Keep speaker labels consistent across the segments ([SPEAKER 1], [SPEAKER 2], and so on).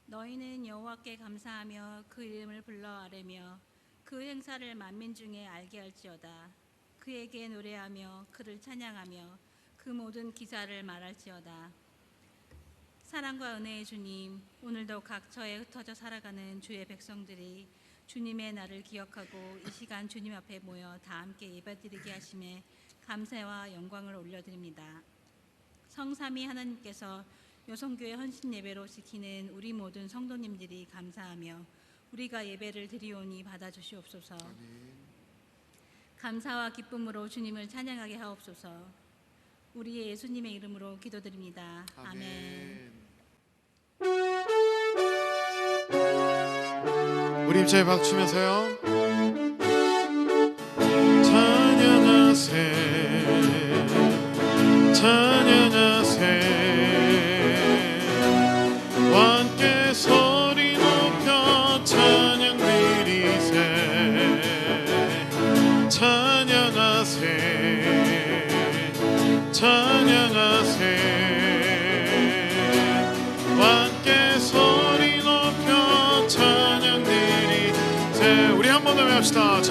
[SPEAKER 1] 너희는 여호와께 감사하며 그 이름을 불러 아뢰며 그 행사를 만민 중에 알게 할지어다. 그에게 노래하며 그를 찬양하며 그 모든 기사를 말할지어다. 사랑과 은혜의 주님, 오늘도 각처에 흩어져 살아가는 주의 백성들이 주님의 날을 기억하고 이 시간 주님 앞에 모여 다 함께 예배드리게 하심에 감사와 영광을 올려드립니다. 성삼위 하나님께서 여성교회 헌신 예배로 지키는 우리 모든 성도님들이 감사하며 우리가 예배를 드리오니 받아주시옵소서. 아멘. 감사와 기쁨으로 주님을 찬양하게 하옵소서. 우리의 예수님의 이름으로 기도드립니다. 아멘.
[SPEAKER 2] 우리 입자에 박수치면서요. 찬양하세 찬양하세 함께 소리 높여 찬양 드리세 찬양하세 찬양하세 함께 소리 높여 찬양 드리세. 우리 한 번 더 합시다.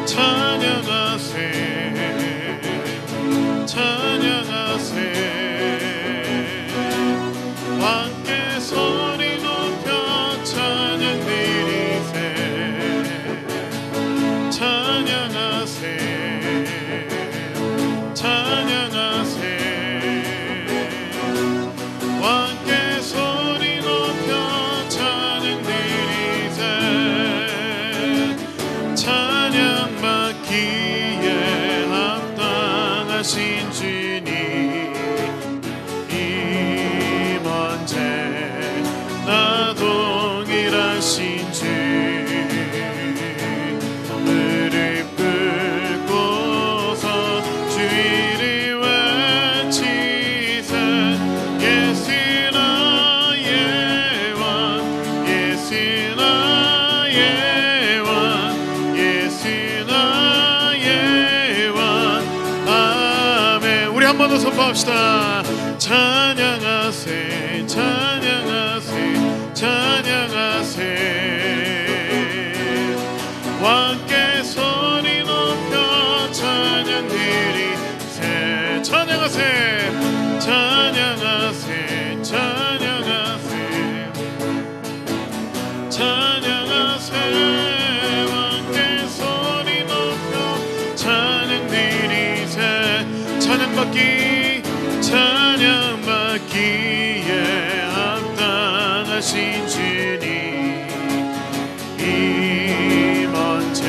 [SPEAKER 2] 찬양하세 찬양하세 함께 소리 높여 찬양 드리세 찬양하세 찬양하세 함께 소리 높여 찬양 드리세 찬양 받기에 합당하신 주님 나 동일하신 주 무릎 꿇고서 주 이름 외치세 예수 나의 왕 예수 나의 왕 예수 나의 왕 아멘. 우리 한 번 더 선포합시다. 찬양하세 찬양하세 찬양하세 왕께 소리 높여 찬양 드리세 찬양하세 찬양하세 찬양하세 찬양하세 왕께 소리 높여 찬양 드리세 찬양받기 찬양받기에 합당하신 주님 임원체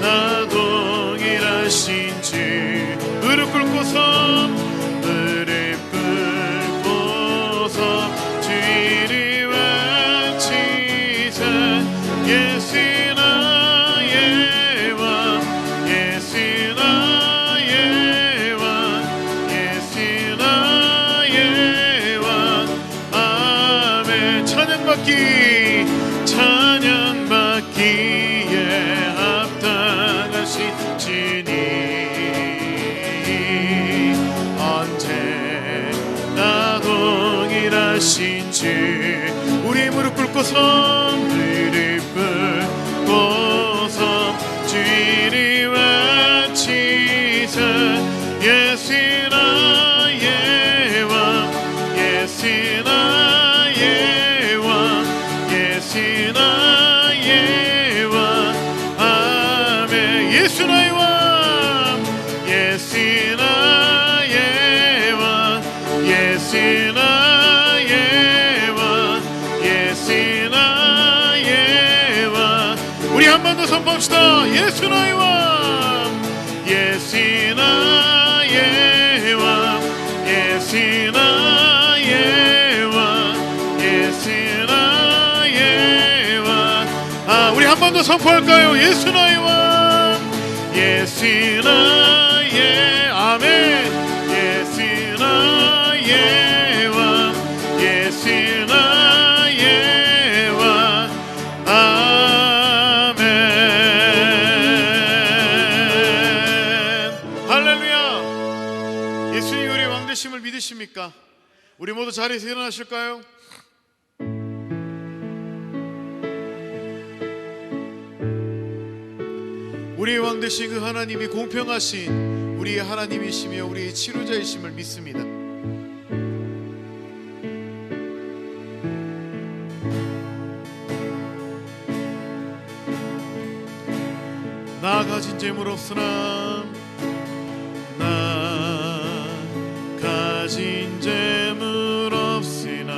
[SPEAKER 2] 나 동일하신 주 무릎 꿇고서 주 이름 외치세 예수 나의 왕 예수 나의 왕 예수 나의 왕 아멘. 찬양받기에 합당하신 주님 언제나 동일하신 주 우리 무릎 꿇고서 주 이름 외치세 예수 나의 왕 예수 나의 왕 예수 나의 왕 아멘. 예수 나의 왕 예수 나의 왕 예수 나의 왕 예수 나의 왕 우리 한 번 더 선포합시다. 예수 나의 왕 예수 나의 왕 예수 나의 왕 예수 번 더 선포할까요? 예수 나의 왕, 예수 나의 아멘, 예수 나의 왕, 예수 나의 왕, 아멘. 할렐루야. 예수님이 우리의 왕 되심을 믿으십니까? 우리 모두 자리에서 일어나실까요? 우리의 왕 되신 그 하나님이 공평하신 우리의 하나님이시며 우리의 치료자이심을 믿습니다. 나 가진 재물 없으나, 나 가진 재물 없으나,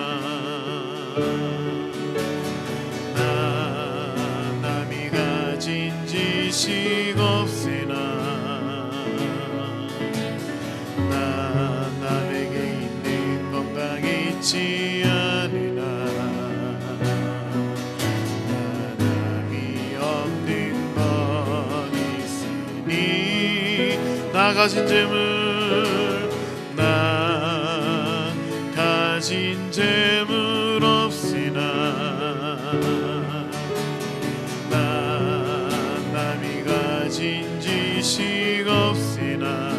[SPEAKER 2] 나 남이 가진 지식 없으나, 나 남에게 있는 건강 있지 않으나, 나 남이 없는 것 있으니, 나 가진 재물, 나 가진 재물 없으나, 나 남이 가진 지식 없으나,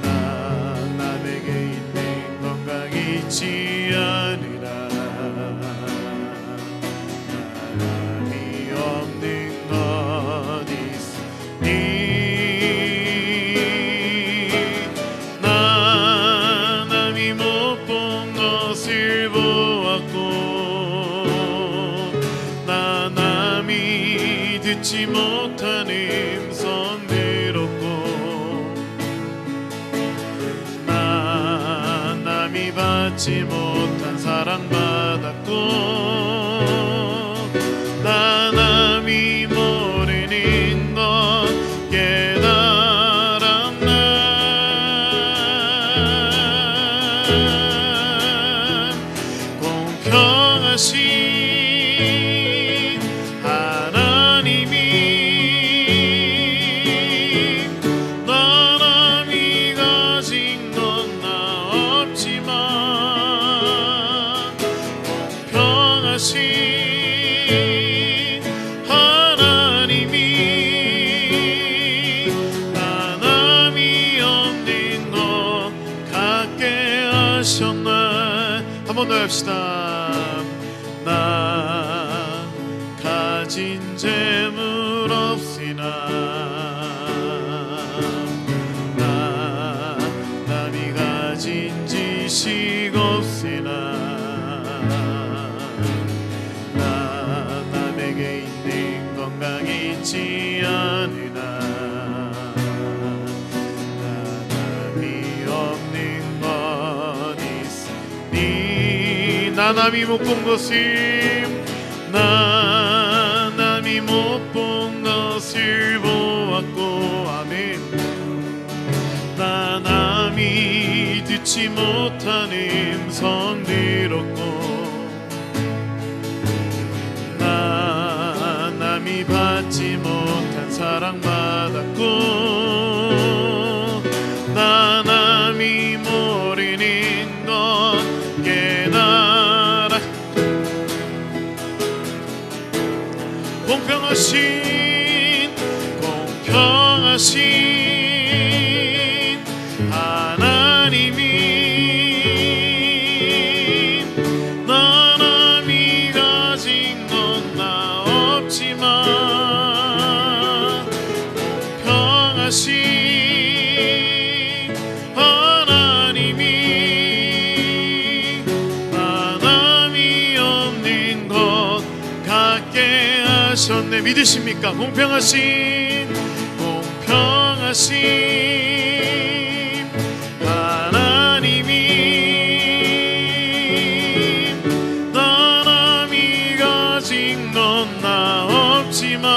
[SPEAKER 2] 나 남에게 있는 건강 있지 않으나, 나 남이 없는 것 있으니, 나 남이 못 본 것을 보았고, 나 남이 듣지 못한 음성 들었고, 나 남이 받지 못한 사랑 받았고, 나 남이 모르는 것 깨달았나. 공평하신 하나님이 나 남이 가진 건 나 없지만, 공평하신 하나님이 나 남이 없는 것 갖게 하셨나. 한 번 더 합시다. 나 가진 재물 없으나, 나 남이 가진 지식 없으나, 나 남에게 있는 건강 있지 않으나, 나 남이 없는 것 있으니, 나 남이 못 본 것을, 나 남이 못 본 것을 보았고, 아멘. 나 남이 듣지 못한 음성 들었고, 나 남이 받지 못한 사랑 받았고, 나 남이 모르는 것 깨달아. 공평하신 하나님이 나 남이 가진 건 나 없지만, 공평하신 하나님이 나 남이 없는 것 갖게 하셨네. 믿으십니까? 공평하신 하나님이 나 남이 가진 건 나 없지만,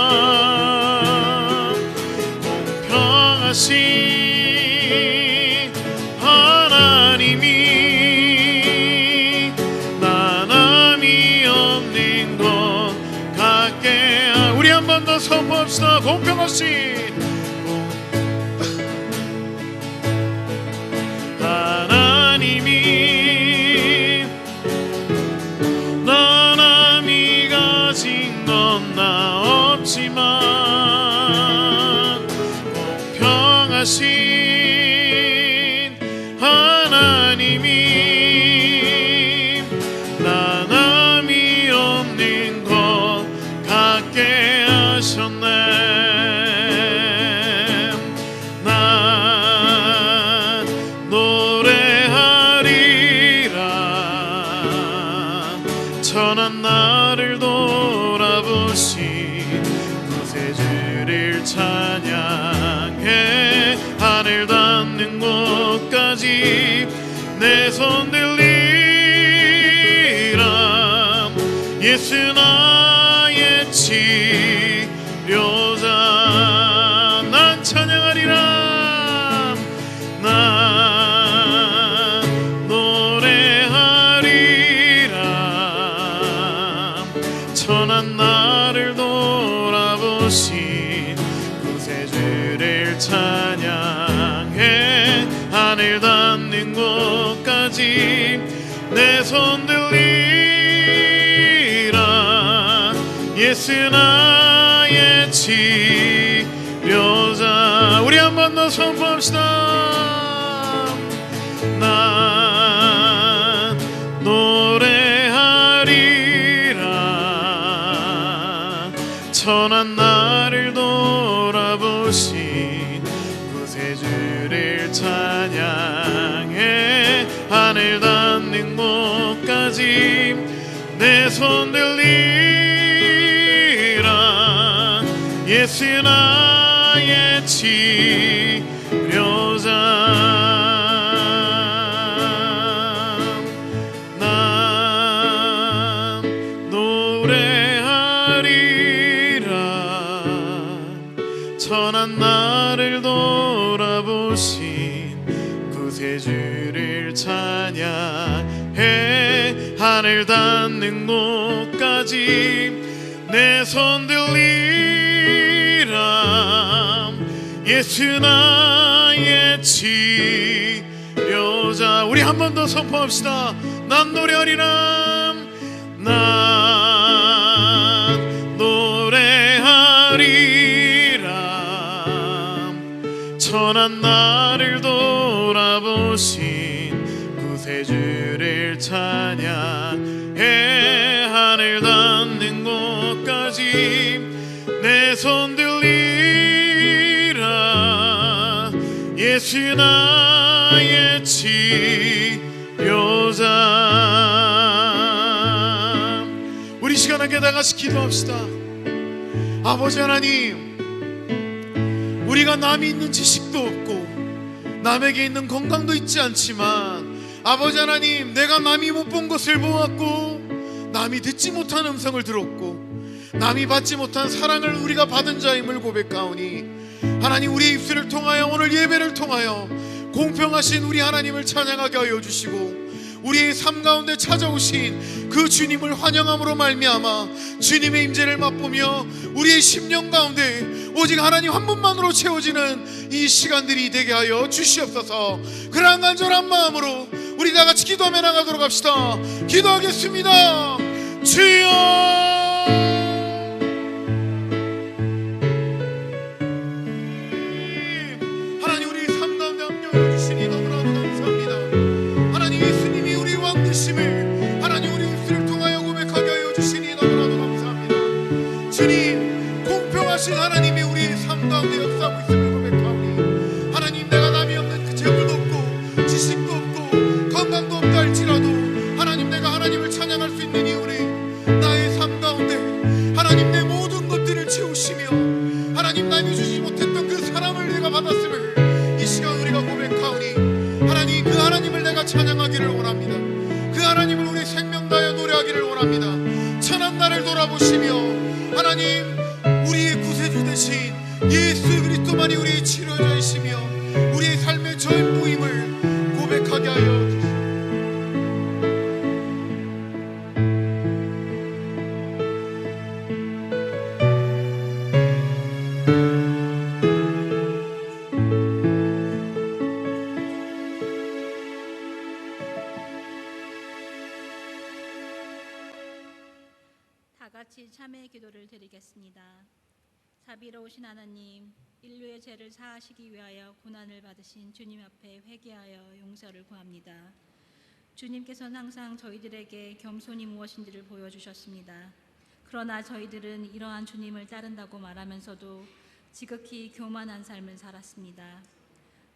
[SPEAKER 2] 공평하신 하나님이 나 남이 없는 것 선포합시다. 공평하신 하나님이 나 남이 가진 건 나 없지만 공평하신 하나님이 나 남이 없는 것 같게 하셨네. 난 노래하리라. 천한 나를 돌아보신 구세주를 찬양해. 하늘 닿는 곳까지 내 손 들리라. 예수 나의 치료자. 난 찬양하리라. 난 노래하리라. 천한 나를 돌아보신 구세주를 찬양해. 하늘 닿는 곳까지 내 손 들리라. 예수 나의 치료자. 우리 한 번 더 선포합시다. 난 노래하리라. 천한 나를 돌아보신 구세주를 찬양해. 하늘 닿는 곳까지 내 손 들리라. 예수 나의 치료자. 난 노래하리라. 천한 나를 돌아보신 구세주를 찬양해. 하늘 닿는 곳까지 내 손 들리라. 예수 나의 치료자. 우리 한 번 더 선포합시다. 난 노래하리라. 난 노래하리라. 천한 나를 돌아보신 구세주를 찬양해. 하늘 닿는 곳까지 내 손 들리라. 예수 나의 치료자. 우리 시간 함께 다 같이 기도합시다. 아버지 하나님, 우리가 남이 있는 지식도 없고 남에게 있는 건강도 있지 않지만 아버지 하나님, 내가 남이 못 본 것을 보았고 남이 듣지 못한 음성을 들었고 남이 받지 못한 사랑을 우리가 받은 자임을 고백하오니 하나님, 우리의 입술을 통하여 오늘 예배를 통하여 공평하신 우리 하나님을 찬양하게 하여 주시고 우리의 삶 가운데 찾아오신 그 주님을 환영함으로 말미암아 주님의 임재를 맛보며 우리의 심령 가운데 오직 하나님 한 분만으로 채워지는 이 시간들이 되게 하여 주시옵소서. 그러한 간절한 마음으로 우리 다 같이 기도하며 나가도록 합시다. 기도하겠습니다. 주여, 하나님, 우리 입술을 통하여 고백하게 하여 주시니 너무나도 감사합니다. 주님, 공평하신 하나님이 우리의 삶 가운데 역사하고 있음을 고백하오니 하나님, 내가 남이 없는 그 재물도 없고 지식도 없고 건강도 없다 할지라도 하나님, 내가 하나님을 찬양할 수 있는 이유는 나의 삶 가운데 하나님 내 모든 것들을 채우시며 하나님, 남이 주지 못했던 그 사랑을 내가 받았음을 이 시간 우리가 고백하오니 하나님, 그 하나님을 내가 찬양하기를 원합니다. 그 하나님을 우리 생명 다하여 노래하기를 원합니다. 천한 나를 돌아보시며 하나님, 우리의 구세주 되신 예수 그리스도만이 우리의 치료자이시며 우리의 삶의 전부임을 고백하게 하여 주시옵소서.
[SPEAKER 1] 같이 참회의 기도를 드리겠습니다. 자비로우신 하나님, 인류의 죄를 사하시기 위하여 고난을 받으신 주님 앞에 회개하여 용서를 구합니다. 주님께서는 항상 저희들에게 겸손이 무엇인지를 보여주셨습니다. 그러나 저희들은 이러한 주님을 따른다고 말하면서도 지극히 교만한 삶을 살았습니다.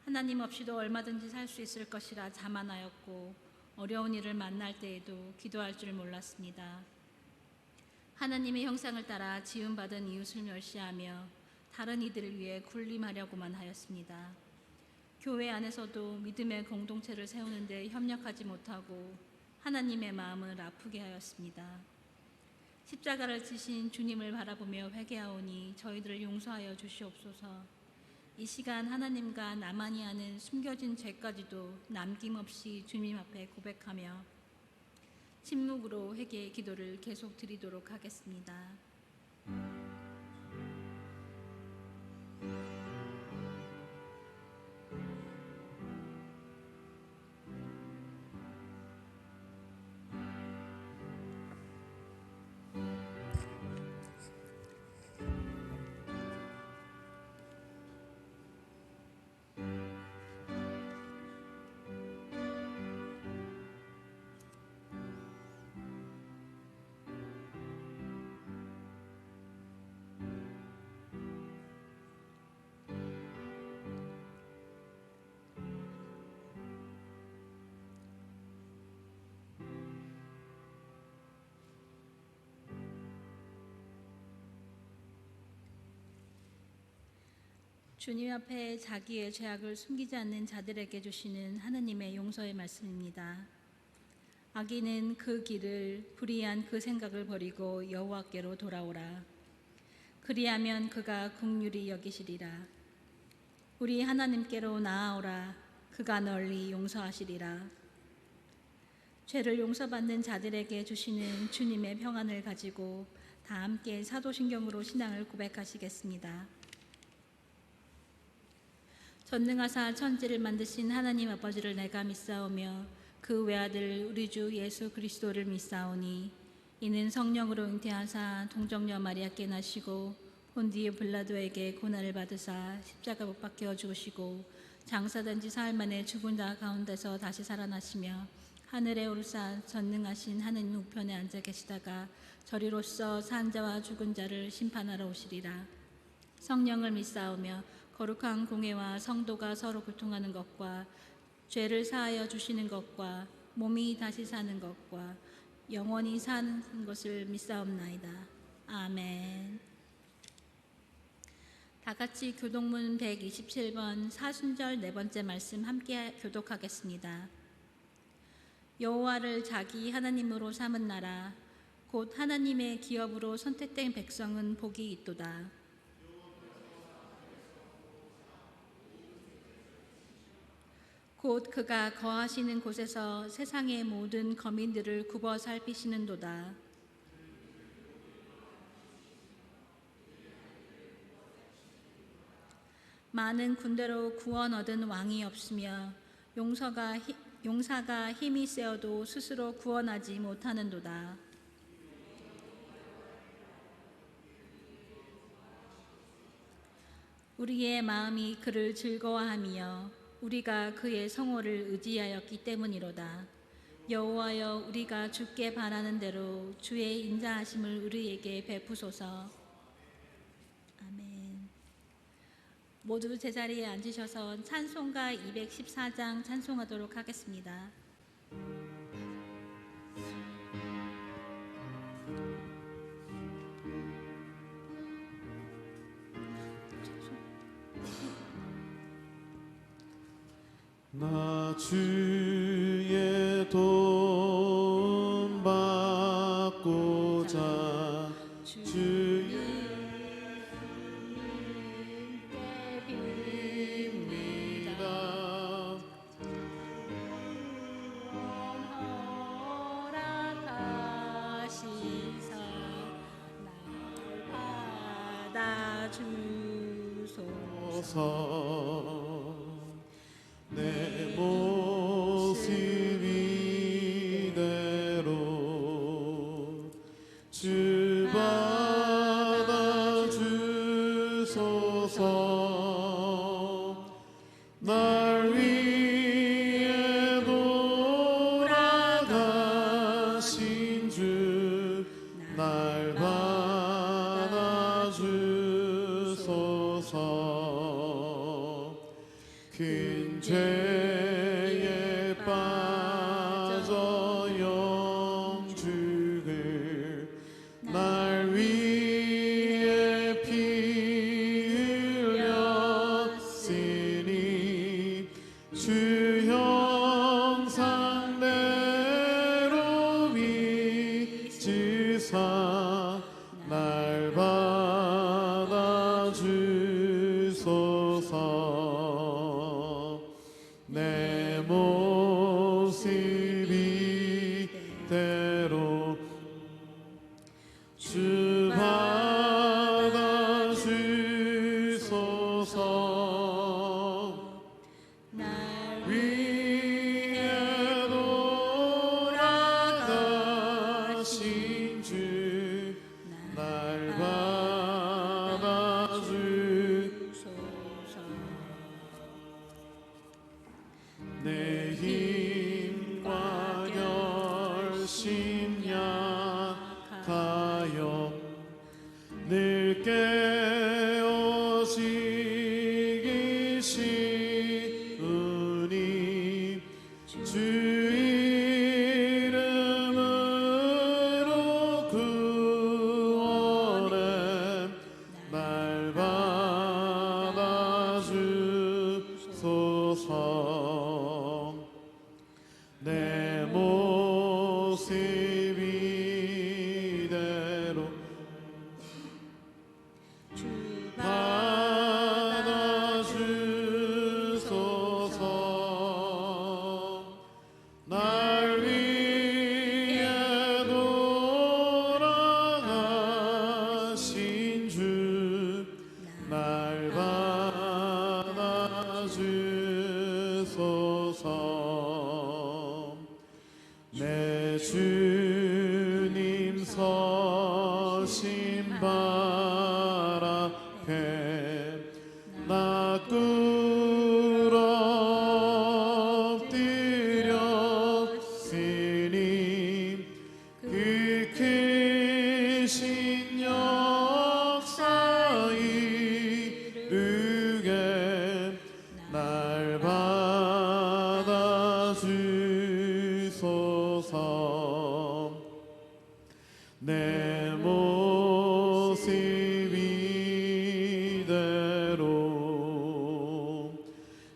[SPEAKER 1] 하나님 없이도 얼마든지 살 수 있을 것이라 자만하였고 어려운 일을 만날 때에도 기도할 줄 몰랐습니다. 하나님의 형상을 따라 지음받은 이웃을 멸시하며 다른 이들을 위해 군림하려고만 하였습니다. 교회 안에서도 믿음의 공동체를 세우는데 협력하지 못하고 하나님의 마음을 아프게 하였습니다. 십자가를 지신 주님을 바라보며 회개하오니 저희들을 용서하여 주시옵소서. 이 시간 하나님과 나만이 아는 숨겨진 죄까지도 남김없이 주님 앞에 고백하며 침묵으로 회개의 기도를 계속 드리도록 하겠습니다. 주님 앞에 자기의 죄악을 숨기지 않는 자들에게 주시는 하나님의 용서의 말씀입니다. 악인은 그 길을 불의한 그 생각을 버리고 여호와께로 돌아오라. 그리하면 그가 긍휼히 여기시리라. 우리 하나님께로 나아오라. 그가 널리 용서하시리라. 죄를 용서받는 자들에게 주시는 주님의 평안을 가지고 다 함께 사도신경으로 신앙을 고백하시겠습니다. 전능하사 천지를 만드신 하나님 아버지를 내가 믿사오며 그 외아들 우리 주 예수 그리스도를 믿사오니 이는 성령으로 잉태하사 동정녀 마리아께 나시고 본디오 빌라도에게 고난을 받으사 십자가 못 박혀 죽으시고 장사된 지 사흘 만에 죽은 자 가운데서 다시 살아나시며 하늘에 오르사 전능하신 하느님 우편에 앉아 계시다가 저리로서 산 자와 죽은 자를 심판하러 오시리라. 성령을 믿사오며 거룩한 공회와 성도가 서로 교통하는 것과 죄를 사하여 주시는 것과 몸이 다시 사는 것과 영원히 사는 것을 믿사옵나이다. 아멘. 다 같이 교독문 127번 사순절 네 번째 말씀 함께 교독하겠습니다. 여호와를 자기 하나님으로 삼은 나라 곧 하나님의 기업으로 선택된 백성은 복이 있도다. 곧 그가 거하시는 곳에서 세상의 모든 거민들을 굽어 살피시는도다. 많은 군대로 구원 얻은 왕이 없으며 용사가 힘이 세어도 스스로 구원하지 못하는도다. 우리의 마음이 그를 즐거워하며 우리가 그의 성호를 의지하였기 때문이로다. 여호와여 우리가 주께 바라는 대로 주의 인자하심을 우리에게 베푸소서. 아멘. 모두 제자리에 앉으셔서 찬송가 214장 찬송하도록 하겠습니다.
[SPEAKER 2] 나 주의 도움 받고자 주의 빕니다.
[SPEAKER 1] 허락하시사 날 받아주소서.
[SPEAKER 2] 내 모습 이대로 주 약하여 늘 깨어지기 쉬우니 주 이름으로 구원해 날 받아주소서. 내 모습 이대로 받아주소서. 날 위해 돌아가신 주 날 받아주소서. 내 주님 서신 발 앞에 나 엎드렸으니 그 크신 역사 이루게 날 받아주소서. 내 모습 이대로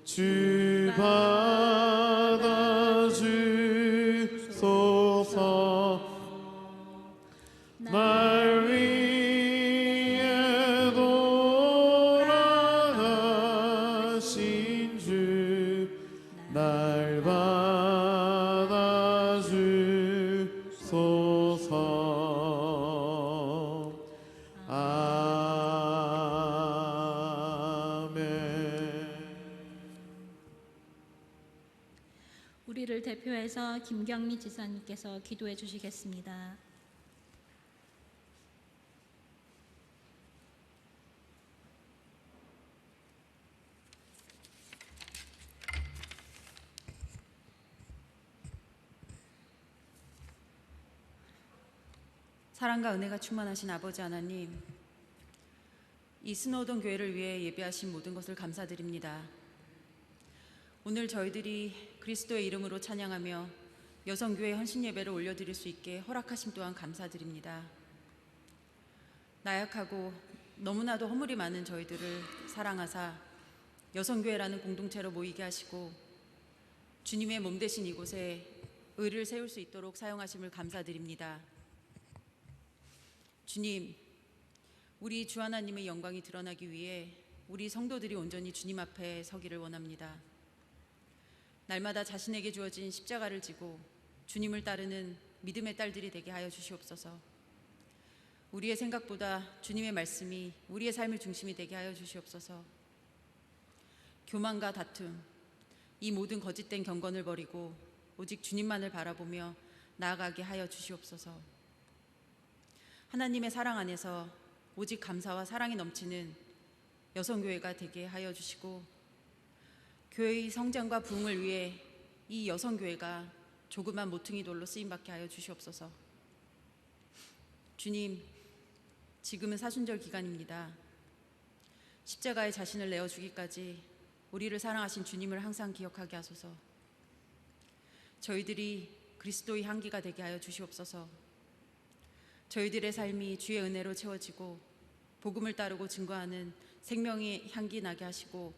[SPEAKER 2] 주 받아주소서. 날 위해 돌아가신 주 날 받아주소서. 아멘.
[SPEAKER 1] 우리를 대표해서 김경미 지사님께서 기도해 주시겠습니다.
[SPEAKER 3] 사랑과 은혜가 충만하신 아버지 하나님, 이 스노우던 교회를 위해 예배하신 모든 것을 감사드립니다. 오늘 저희들이 그리스도의 이름으로 찬양하며 여성교회 헌신 예배를 올려드릴 수 있게 허락하심 또한 감사드립니다. 나약하고 너무나도 허물이 많은 저희들을 사랑하사 여성교회라는 공동체로 모이게 하시고 주님의 몸 되신 이곳에 의를 세울 수 있도록 사용하심을 감사드립니다. 주님, 우리 주 하나님의 영광이 드러나기 위해 우리 성도들이 온전히 주님 앞에 서기를 원합니다. 날마다 자신에게 주어진 십자가를 지고 주님을 따르는 믿음의 딸들이 되게 하여 주시옵소서. 우리의 생각보다 주님의 말씀이 우리의 삶의 중심이 되게 하여 주시옵소서. 교만과 다툼, 이 모든 거짓된 경건을 버리고 오직 주님만을 바라보며 나아가게 하여 주시옵소서. 하나님의 사랑 안에서 오직 감사와 사랑이 넘치는 여성교회가 되게 하여 주시고 교회의 성장과 부흥을 위해 이 여성교회가 조그만 모퉁이 돌로 쓰임받게 하여 주시옵소서. 주님, 지금은 사순절 기간입니다. 십자가에 자신을 내어주기까지 우리를 사랑하신 주님을 항상 기억하게 하소서. 저희들이 그리스도의 향기가 되게 하여 주시옵소서. 저희들의 삶이 주의 은혜로 채워지고 복음을 따르고 증거하는 생명의 향기 나게 하시고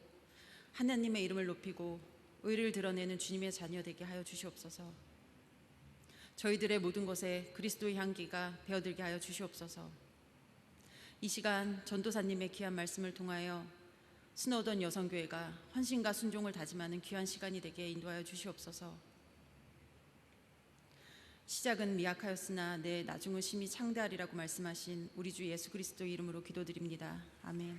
[SPEAKER 3] 하나님의 이름을 높이고 의를 드러내는 주님의 자녀 되게 하여 주시옵소서. 저희들의 모든 것에 그리스도의 향기가 배어들게 하여 주시옵소서. 이 시간 전도사님의 귀한 말씀을 통하여 스노우던 여성교회가 헌신과 순종을 다짐하는 귀한 시간이 되게 인도하여 주시옵소서. 시작은 미약하였으나 내 나중은 심히 창대하리라고 말씀하신 우리 주 예수 그리스도 이름으로 기도드립니다. 아멘.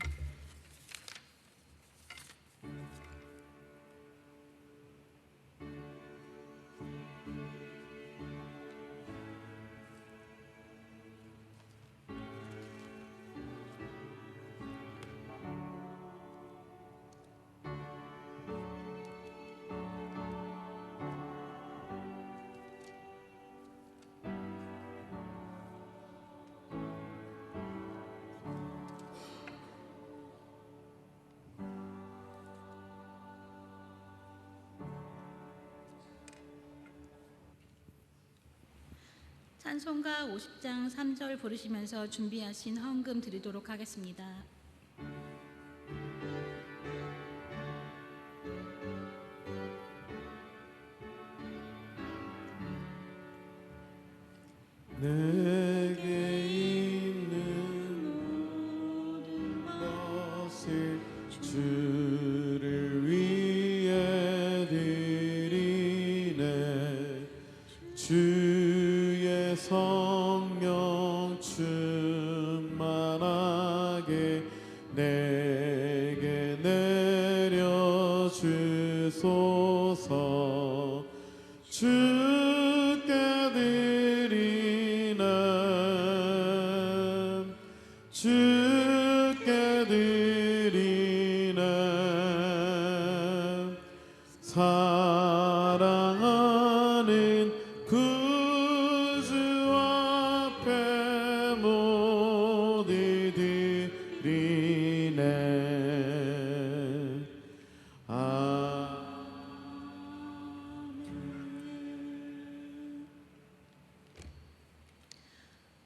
[SPEAKER 1] 찬송가 50장 3절 부르시면서 준비하신 헌금 드리도록 하겠습니다.
[SPEAKER 2] 내게 있는 모든 것을 주를 위해 드리네. 주의 성령 충만하게 내게 내려주소서. 주께 드리네. 주께 드리네. 사랑하는 구주 앞에 모두 드리네.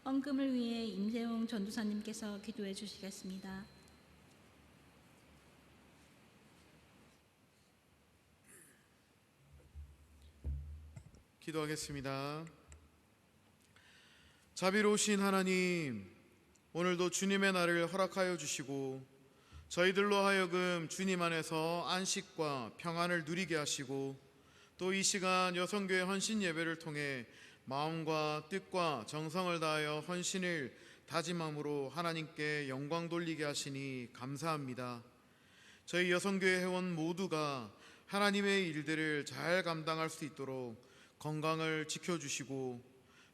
[SPEAKER 1] 헌금을 위해 임재웅 전도사님께서 기도해 주시겠습니다.
[SPEAKER 2] 기도하겠습니다. 자비로우신 하나님, 오늘도 주님의 날을 허락하여 주시고 저희들로 하여금 주님 안에서 안식과 평안을 누리게 하시고 또 이 시간 여성교회 헌신 예배를 통해 마음과 뜻과 정성을 다하여 헌신을 다짐함으로 하나님께 영광 돌리게 하시니 감사합니다. 저희 여성교회 회원 모두가 하나님의 일들을 잘 감당할 수 있도록 건강을 지켜주시고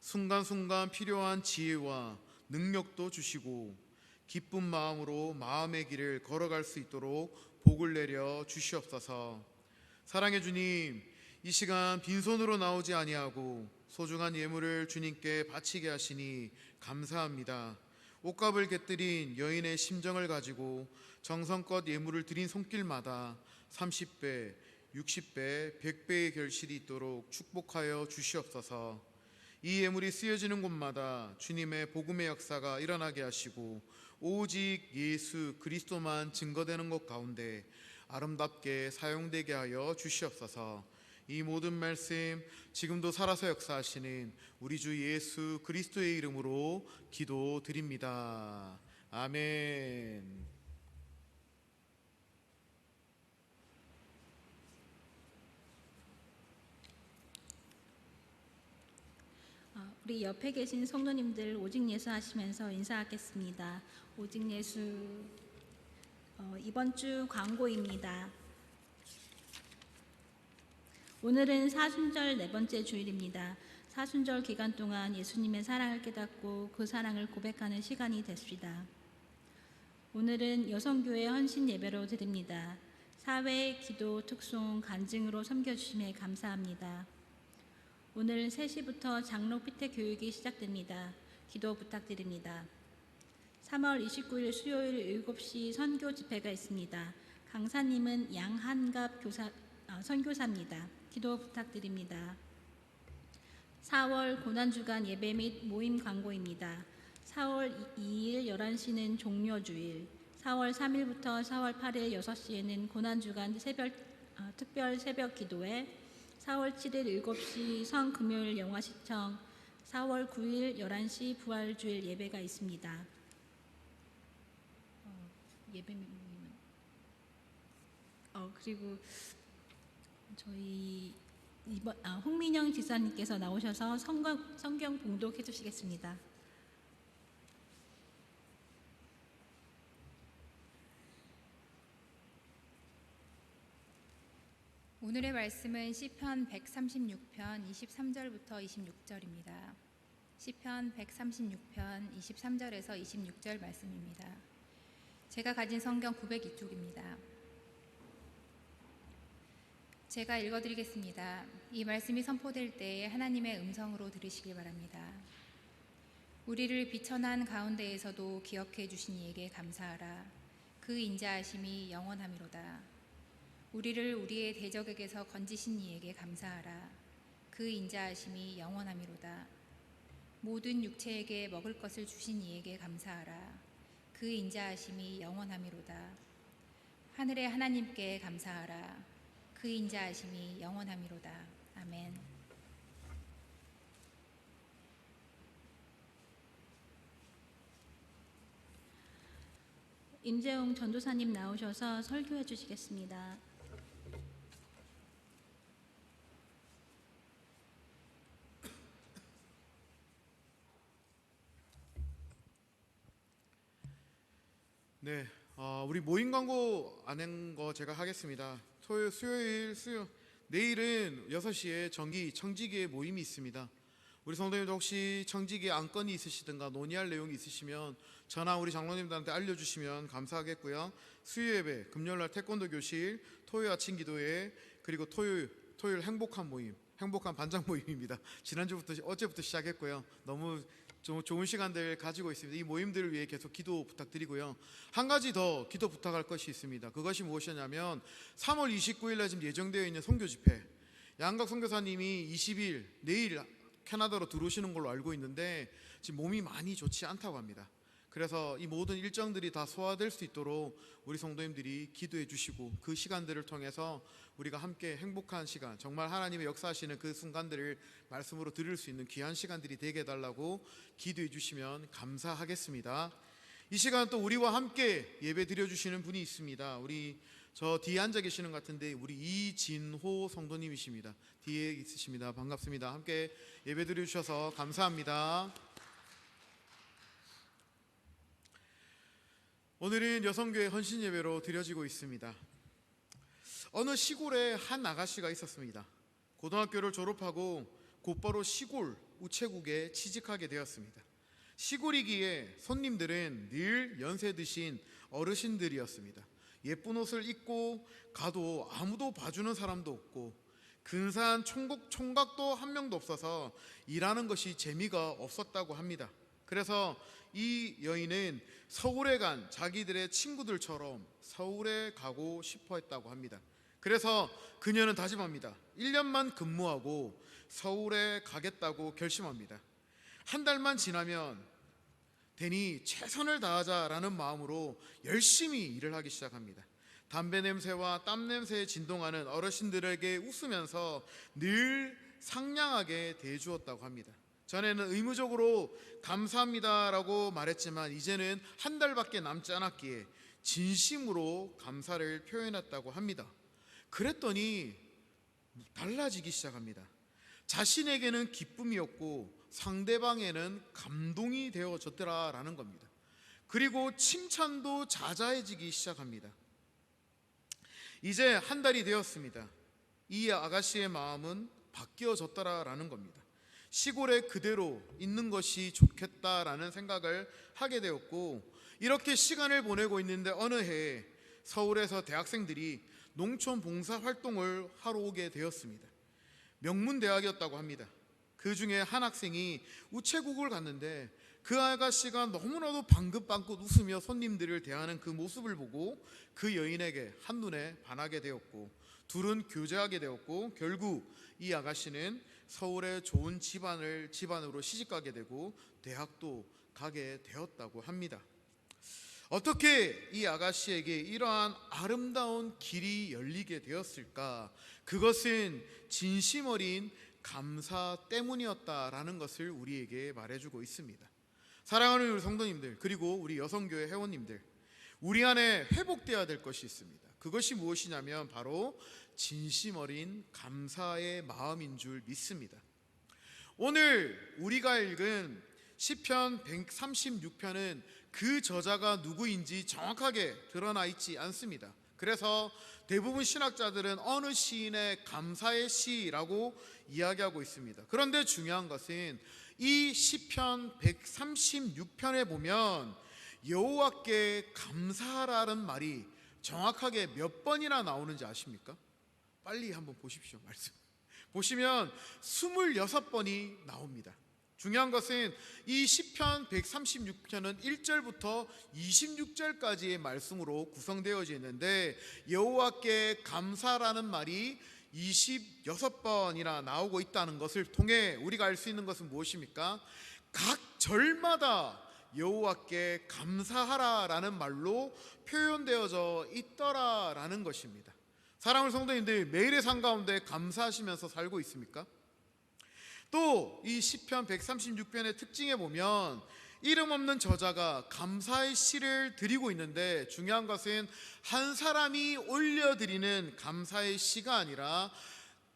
[SPEAKER 2] 순간순간 필요한 지혜와 능력도 주시고 기쁜 마음으로 마음의 길을 걸어갈 수 있도록 복을 내려 주시옵소서. 사랑의 주님, 이 시간 빈손으로 나오지 아니하고 소중한 예물을 주님께 바치게 하시니 감사합니다. 옷값을 곁들인 여인의 심정을 가지고 정성껏 예물을 드린 손길마다 30배, 60배, 100배의 결실이 있도록 축복하여 주시옵소서. 이 예물이 쓰여지는 곳마다 주님의 복음의 역사가 일어나게 하시고 오직 예수 그리스도만 증거되는 것 가운데 아름답게 사용되게 하여 주시옵소서. 이 모든 말씀 지금도 살아서 역사하시는 우리 주 예수 그리스도의 이름으로 기도드립니다. 아멘.
[SPEAKER 1] 우리 옆에 계신 성도님들 오직 예수 하시면서 인사하겠습니다. 오직 예수. 이번 주 광고입니다. 오늘은 사순절 네 번째 주일입니다. 사순절 기간 동안 예수님의 사랑을 깨닫고 그 사랑을 고백하는 시간이 됐습니다. 오늘은 여성교회 헌신 예배로 드립니다. 사회, 기도, 특송, 간증으로 섬겨주심에 감사합니다. 오늘 3시부터 장로 피택 교육이 시작됩니다. 기도 부탁드립니다. 3월 29일 수요일 7시 선교 집회가 있습니다. 강사님은 양한갑 선교사입니다. 기도 부탁드립니다. 4월 고난주간 예배 및 모임 광고입니다. 4월 2일 11시는 종료주일, 4월 3일부터 4월 8일 6시에는 고난주간 특별 새벽 기도회, 4월 7일 7시 성금요일 영화 시청, 4월 9일 11시 부활주일 예배가 있습니다. 예배 모임은 그리고 저희 홍민영 지사님께서 나오셔서 성경 봉독해 주시겠습니다.
[SPEAKER 4] 오늘의 말씀은 시편 136편 23절부터 26절입니다. 시편 136편 23절에서 26절 말씀입니다. 제가 가진 성경 902쪽입니다. 제가 읽어드리겠습니다. 이 말씀이 선포될 때에 하나님의 음성으로 들으시길 바랍니다. 우리를 비천한 가운데에서도 기억해 주신 이에게 감사하라. 그 인자하심이 영원하미로다. 우리를 우리의 대적에게서 건지신 이에게 감사하라. 그 인자하심이 영원하미로다. 모든 육체에게 먹을 것을 주신 이에게 감사하라. 그 인자하심이 영원하미로다. 하늘의 하나님께 감사하라. 그 인자하심이 영원하미로다. 아멘.
[SPEAKER 1] 임재웅 전도사님 나오셔서 설교해 주시겠습니다.
[SPEAKER 2] 네, 우리 모임 광고 안 한 거 제가 하겠습니다. 내일은 6시에 청지기에 모임이 있습니다. 우리 성도님들 혹시 청지기에 안건이 있으시든가 논의할 내용이 있으시면 전화 우리 장로님들한테 알려주시면 감사하겠고요. 수요 예배, 금요일날 태권도 교실, 토요일 아침 기도회, 그리고 토요일 행복한 모임, 행복한 반장 모임입니다. 어제부터 시작했고요. 너무 좋은 시간들 가지고 있습니다. 이 모임들을 위해 계속 기도 부탁드리고요. 한 가지 더 기도 부탁할 것이 있습니다. 그것이 무엇이냐면 3월 29일에 지금 예정되어 있는 선교 집회, 양각 선교사님이 20일 내일 캐나다로 들어오시는 걸로 알고 있는데 지금 몸이 많이 좋지 않다고 합니다. 그래서 이 모든 일정들이 다 소화될 수 있도록 우리 성도님들이 기도해 주시고 그 시간들을 통해서 우리가 함께 행복한 시간, 정말 하나님의 역사하시는 그 순간들을 말씀으로 들을 수 있는 귀한 시간들이 되게 해달라고 기도해 주시면 감사하겠습니다. 이 시간 또 우리와 함께 예배 드려주시는 분이 있습니다. 저 뒤에 앉아 계시는 것 같은데 우리 이진호 성도님이십니다. 뒤에 있으십니다. 반갑습니다. 함께 예배 드려주셔서 감사합니다. 오늘은 여성교회 헌신 예배로 드려지고 있습니다. 어느 시골에 한 아가씨가 있었습니다. 고등학교를 졸업하고 곧바로 시골 우체국에 취직하게 되었습니다. 시골이기에 손님들은 늘 연세 드신 어르신들이었습니다. 예쁜 옷을 입고 가도 아무도 봐주는 사람도 없고 근사한 총각도 한 명도 없어서 일하는 것이 재미가 없었다고 합니다. 그래서 이 여인은 서울에 간 자기들의 친구들처럼 서울에 가고 싶어 했다고 합니다. 그래서 그녀는 다짐합니다. 1년만 근무하고 서울에 가겠다고 결심합니다. 한 달만 지나면 되니 최선을 다하자라는 마음으로 열심히 일을 하기 시작합니다. 담배 냄새와 땀 냄새에 진동하는 어르신들에게 웃으면서 늘 상냥하게 대해주었다고 합니다. 전에는 의무적으로 감사합니다라고 말했지만 이제는 한 달밖에 남지 않았기에 진심으로 감사를 표현했다고 합니다. 그랬더니 달라지기 시작합니다. 자신에게는 기쁨이었고 상대방에는 감동이 되어졌더라라는 겁니다. 그리고 칭찬도 자자해지기 시작합니다. 이제 한 달이 되었습니다. 이 아가씨의 마음은 바뀌어졌더라라는 겁니다. 시골에 그대로 있는 것이 좋겠다라는 생각을 하게 되었고 이렇게 시간을 보내고 있는데 어느 해 서울에서 대학생들이 농촌 봉사 활동을 하러 오게 되었습니다. 명문대학이었다고 합니다. 그 중에 한 학생이 우체국을 갔는데 그 아가씨가 너무나도 방긋방긋 웃으며 손님들을 대하는 그 모습을 보고 그 여인에게 한눈에 반하게 되었고 둘은 교제하게 되었고 결국 이 아가씨는 서울의 좋은 집안으로 시집가게 되고 대학도 가게 되었다고 합니다. 어떻게 이 아가씨에게 이러한 아름다운 길이 열리게 되었을까? 그것은 진심 어린 감사 때문이었다라는 것을 우리에게 말해주고 있습니다. 사랑하는 우리 성도님들, 그리고 우리 여성교회 회원님들, 우리 안에 회복되어야 될 것이 있습니다. 그것이 무엇이냐면 바로 진심 어린 감사의 마음인 줄 믿습니다. 오늘 우리가 읽은 시편 136편은 그 저자가 누구인지 정확하게 드러나 있지 않습니다. 그래서 대부분 신학자들은 어느 시인의 감사의 시라고 이야기하고 있습니다. 그런데 중요한 것은 이 시편 136편에 보면 여호와께 감사하라는 말이 정확하게 몇 번이나 나오는지 아십니까? 빨리 한번 보십시오. 말씀 보시면 26번이 나옵니다. 중요한 것은 이 시편 136편은 1절부터 26절까지의 말씀으로 구성되어져 있는데 여호와께 감사라는 말이 26번이나 나오고 있다는 것을 통해 우리가 알 수 있는 것은 무엇입니까? 각 절마다 여호와께 감사하라라는 말로 표현되어져 있더라라는 것입니다. 사랑하는 성도님들, 매일의 삶 가운데 감사하시면서 살고 있습니까? 또 이 시편 136편의 특징에 보면 이름 없는 저자가 감사의 시를 드리고 있는데, 중요한 것은 한 사람이 올려드리는 감사의 시가 아니라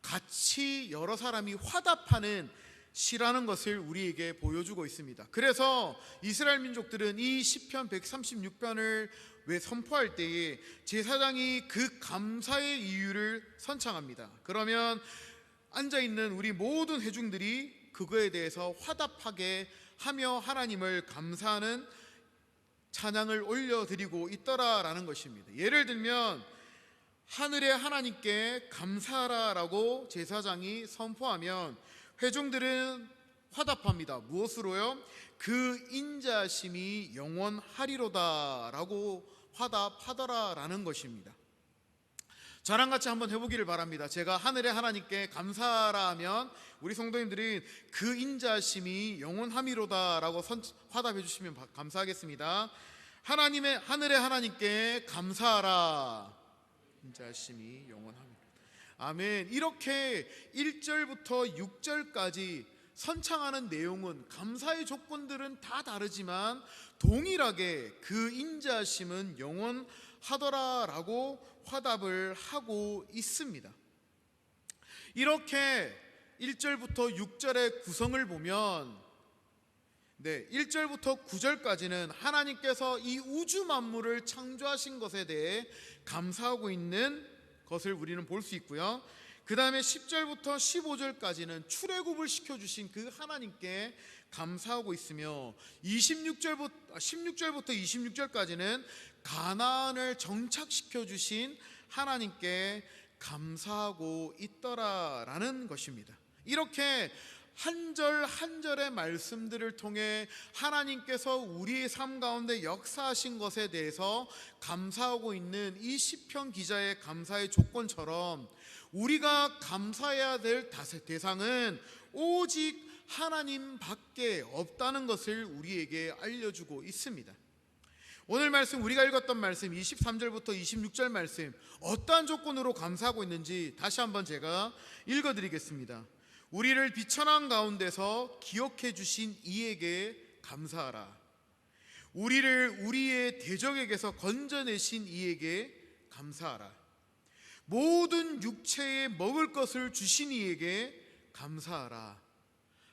[SPEAKER 2] 같이 여러 사람이 화답하는 시라는 것을 우리에게 보여주고 있습니다. 그래서 이스라엘 민족들은 이 시편 136편을 왜 선포할 때에 제사장이 그 감사의 이유를 선창합니다. 그러면 앉아있는 우리 모든 회중들이 그거에 대해서 화답하게 하며 하나님을 감사하는 찬양을 올려드리고 있더라라는 것입니다. 예를 들면 하늘의 하나님께 감사하라라고 제사장이 선포하면 회중들은 화답합니다. 무엇으로요? 그 인자심이 영원하리로다라고 화답하더라라는 것입니다. 저랑 같이 한번 해보기를 바랍니다. 제가 하늘의 하나님께 감사하라 하면 우리 성도님들이 그 인자심이 영원함이로다라고 화답해 주시면 감사하겠습니다. 하늘의 하나님께 감사하라. 인자심이 영원함이로다. 아멘. 이렇게 1절부터 6절까지 선창하는 내용은 감사의 조건들은 다 다르지만 동일하게 그 인자심은 영원하더라라고 화답을 하고 있습니다. 이렇게 1절부터 6절의 구성을 보면 1절부터 9절까지는 하나님께서 이 우주 만물을 창조하신 것에 대해 감사하고 있는 것을 우리는 볼 수 있고요. 그 다음에 10절부터 15절까지는 출애굽을 시켜주신 그 하나님께 감사하고 있으며 16절부터 26절까지는 가나안을 정착시켜 주신 하나님께 감사하고 있더라라는 것입니다. 이렇게 한 절 한 절의 말씀들을 통해 하나님께서 우리의 삶 가운데 역사하신 것에 대해서 감사하고 있는 이 시편 기자의 감사의 조건처럼 우리가 감사해야 될 대상은 오직 하나님밖에 없다는 것을 우리에게 알려주고 있습니다. 오늘 말씀, 우리가 읽었던 말씀 23절부터 26절 말씀, 어떠한 조건으로 감사하고 있는지 다시 한번 제가 읽어드리겠습니다. 우리를 비천한 가운데서 기억해 주신 이에게 감사하라. 우리를 우리의 대적에게서 건져내신 이에게 감사하라. 모든 육체에 먹을 것을 주신 이에게 감사하라.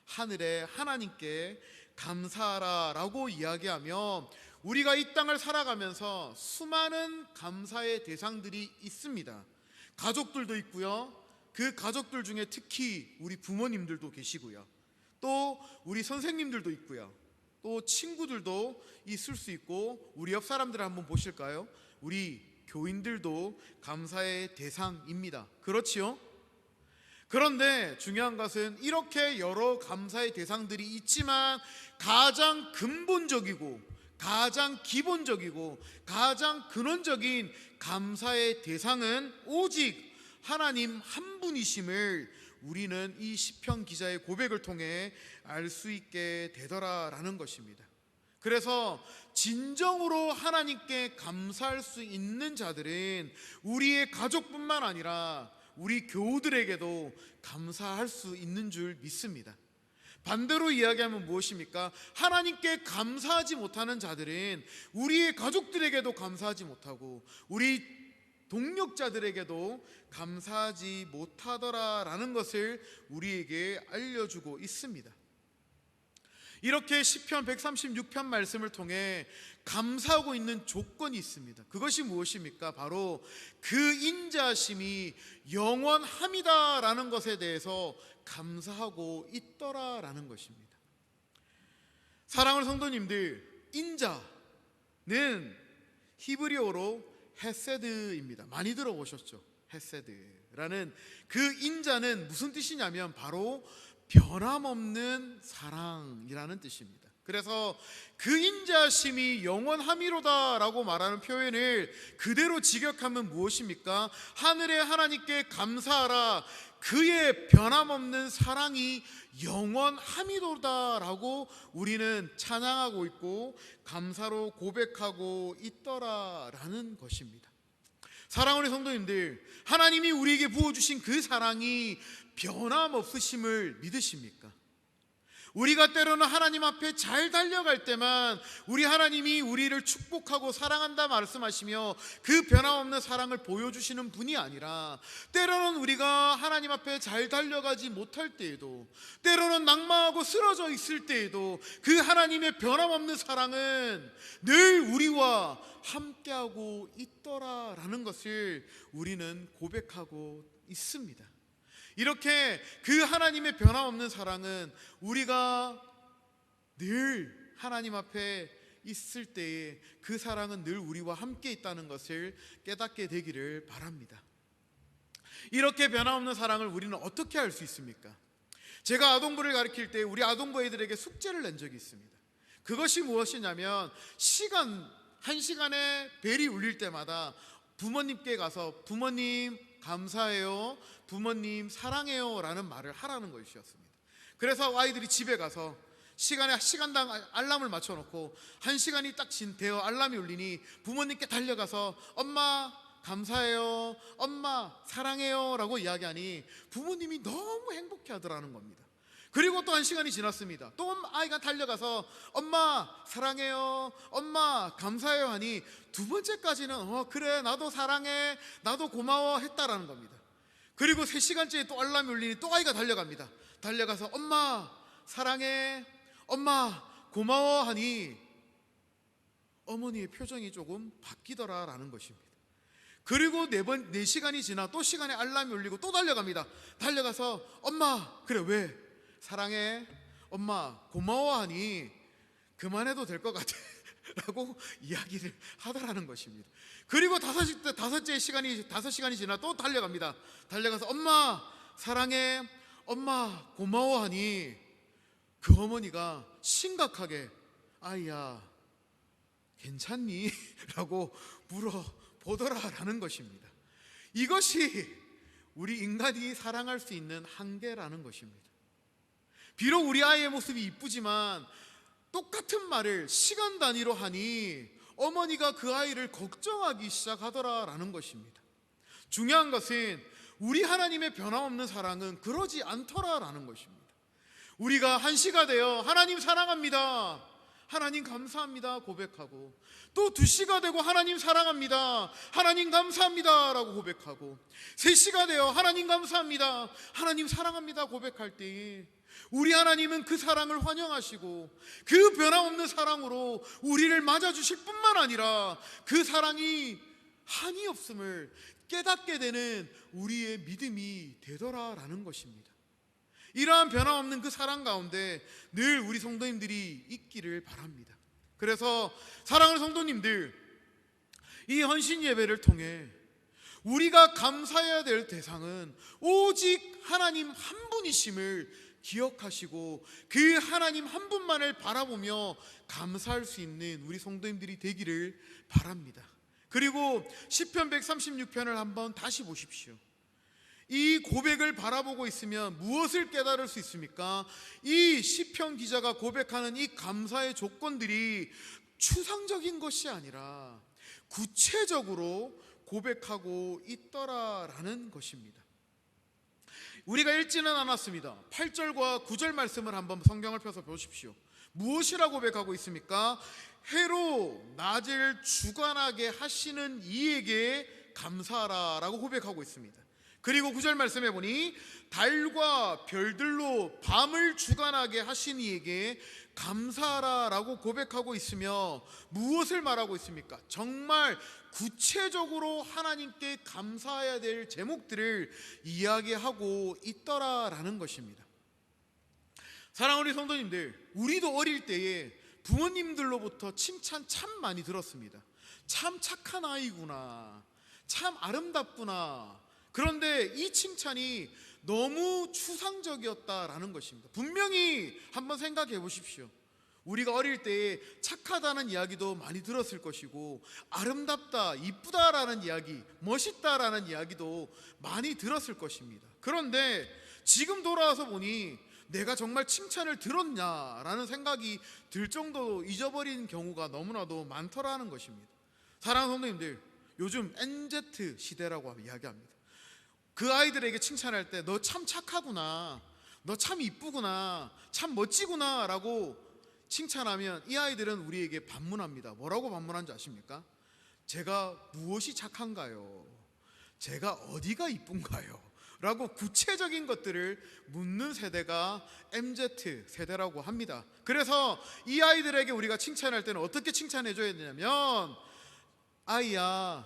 [SPEAKER 2] 하늘의 하나님께 감사하라 라고 이야기하며 우리가 이 땅을 살아가면서 수많은 감사의 대상들이 있습니다. 가족들도 있고요. 그 가족들 중에 특히 우리 부모님들도 계시고요. 또 우리 선생님들도 있고요. 또 친구들도 있을 수 있고, 우리 옆 사람들을 한번 보실까요? 우리 교인들도 감사의 대상입니다. 그렇지요? 그런데 중요한 것은 이렇게 여러 감사의 대상들이 있지만 가장 근본적이고 가장 기본적이고 가장 근원적인 감사의 대상은 오직 하나님 한 분이심을 우리는 이 시편 기자의 고백을 통해 알 수 있게 되더라라는 것입니다. 그래서 진정으로 하나님께 감사할 수 있는 자들은 우리의 가족뿐만 아니라 우리 교우들에게도 감사할 수 있는 줄 믿습니다. 반대로 이야기하면 무엇입니까? 하나님께 감사하지 못하는 자들은 우리의 가족들에게도 감사하지 못하고 우리 동력자들에게도 감사하지 못하더라라는 것을 우리에게 알려주고 있습니다. 이렇게 시편 136편 말씀을 통해 감사하고 있는 조건이 있습니다. 그것이 무엇입니까? 바로 그 인자심이 영원함이다라는 것에 대해서 감사하고 있더라라는 것입니다. 사랑하는 성도님들, 인자는 히브리어로 헤세드입니다. 많이 들어보셨죠? 헤세드라는 그 인자는 무슨 뜻이냐면 바로 변함없는 사랑이라는 뜻입니다. 그래서 그 인자심이 영원함이로다라고 말하는 표현을 그대로 직역하면 무엇입니까? 하늘의 하나님께 감사하라, 그의 변함없는 사랑이 영원함이로다라고 우리는 찬양하고 있고 감사로 고백하고 있더라라는 것입니다. 사랑하는 성도님들, 하나님이 우리에게 부어주신 그 사랑이 변함없으심을 믿으십니까? 우리가 때로는 하나님 앞에 잘 달려갈 때만 우리 하나님이 우리를 축복하고 사랑한다 말씀하시며 그 변함없는 사랑을 보여주시는 분이 아니라, 때로는 우리가 하나님 앞에 잘 달려가지 못할 때에도, 때로는 낙망하고 쓰러져 있을 때에도 그 하나님의 변함없는 사랑은 늘 우리와 함께하고 있더라라는 것을 우리는 고백하고 있습니다. 이렇게 그 하나님의 변함없는 사랑은 우리가 늘 하나님 앞에 있을 때에 그 사랑은 늘 우리와 함께 있다는 것을 깨닫게 되기를 바랍니다. 이렇게 변함없는 사랑을 우리는 어떻게 알 수 있습니까? 제가 아동부를 가르칠 때 우리 아동부 애들에게 숙제를 낸 적이 있습니다. 그것이 무엇이냐면, 한 시간에 벨이 울릴 때마다 부모님께 가서 부모님 감사해요, 부모님 사랑해요 라는 말을 하라는 것이었습니다. 그래서 아이들이 집에 가서 시간당 알람을 맞춰놓고 1시간이 딱 되어 알람이 울리니 부모님께 달려가서 엄마 감사해요, 엄마 사랑해요 라고 이야기하니 부모님이 너무 행복해 하더라는 겁니다. 그리고 또 1시간이 지났습니다. 또 아이가 달려가서 엄마 사랑해요, 엄마 감사해요 하니 두 번째까지는 그래 나도 사랑해, 나도 고마워 했다라는 겁니다. 그리고 3시간째에 또 알람이 울리니 또 아이가 달려갑니다. 달려가서 엄마 사랑해, 엄마 고마워 하니 어머니의 표정이 조금 바뀌더라라는 것입니다. 그리고 4시간이 지나 또 시간에 알람이 울리고 또 달려갑니다. 달려가서 엄마 그래 왜 사랑해, 엄마 고마워하니 그만해도 될 것 같아 라고 이야기를 하더라는 것입니다. 그리고 5시간이 지나 또 달려갑니다. 달려가서 엄마 사랑해, 엄마 고마워하니 그 어머니가 심각하게 아이야 괜찮니? 라고 물어보더라라는 것입니다. 이것이 우리 인간이 사랑할 수 있는 한계라는 것입니다. 비록 우리 아이의 모습이 이쁘지만 똑같은 말을 시간 단위로 하니 어머니가 그 아이를 걱정하기 시작하더라라는 것입니다. 중요한 것은 우리 하나님의 변함없는 사랑은 그러지 않더라라는 것입니다. 우리가 1시가 되어 하나님 사랑합니다, 하나님 감사합니다 고백하고, 또 2시가 되고 하나님 사랑합니다, 하나님 감사합니다 라고 고백하고, 3시가 되어 하나님 감사합니다, 하나님 사랑합니다 고백할 때에 우리 하나님은 그 사랑을 환영하시고 그 변함없는 사랑으로 우리를 맞아주실 뿐만 아니라 그 사랑이 한이 없음을 깨닫게 되는 우리의 믿음이 되더라라는 것입니다. 이러한 변함없는 그 사랑 가운데 늘 우리 성도님들이 있기를 바랍니다. 그래서 사랑하는 성도님들, 이 헌신 예배를 통해 우리가 감사해야 될 대상은 오직 하나님 한 분이심을 기억하시고 그 하나님 한 분만을 바라보며 감사할 수 있는 우리 성도님들이 되기를 바랍니다. 그리고 시편 136편을 한번 다시 보십시오. 이 고백을 바라보고 있으면 무엇을 깨달을 수 있습니까? 이 시편 기자가 고백하는 이 감사의 조건들이 추상적인 것이 아니라 구체적으로 고백하고 있더라라는 것입니다. 우리가 읽지는 않았습니다. 8절과 9절 말씀을 한번 성경을 펴서 보십시오. 무엇이라고 고백하고 있습니까? 해로 낮을 주관하게 하시는 이에게 감사하라 라고 고백하고 있습니다. 그리고 9절 말씀해 보니 달과 별들로 밤을 주관하게 하신 이에게 감사하라 라고 고백하고 있으며, 무엇을 말하고 있습니까? 정말 구체적으로 하나님께 감사해야 될 제목들을 이야기하고 있더라라는 것입니다. 사랑하는 우리 성도님들, 우리도 어릴 때에 부모님들로부터 칭찬 참 많이 들었습니다. 참 착한 아이구나, 참 아름답구나. 그런데 이 칭찬이 너무 추상적이었다라는 것입니다. 분명히 한번 생각해 보십시오. 우리가 어릴 때 착하다는 이야기도 많이 들었을 것이고, 아름답다, 이쁘다라는 이야기, 멋있다라는 이야기도 많이 들었을 것입니다. 그런데 지금 돌아와서 보니 내가 정말 칭찬을 들었냐라는 생각이 들 정도로 잊어버린 경우가 너무나도 많더라는 것입니다. 사랑하는 성도님들, 요즘 NZ 시대라고 이야기합니다. 그 아이들에게 칭찬할 때 너 참 착하구나, 너 참 이쁘구나, 참 멋지구나 라고 칭찬하면 이 아이들은 우리에게 반문합니다. 뭐라고 반문한지 아십니까? 제가 무엇이 착한가요? 제가 어디가 이쁜가요? 라고 구체적인 것들을 묻는 세대가 MZ 세대라고 합니다. 그래서 이 아이들에게 우리가 칭찬할 때는 어떻게 칭찬해 줘야 되냐면, 아이야,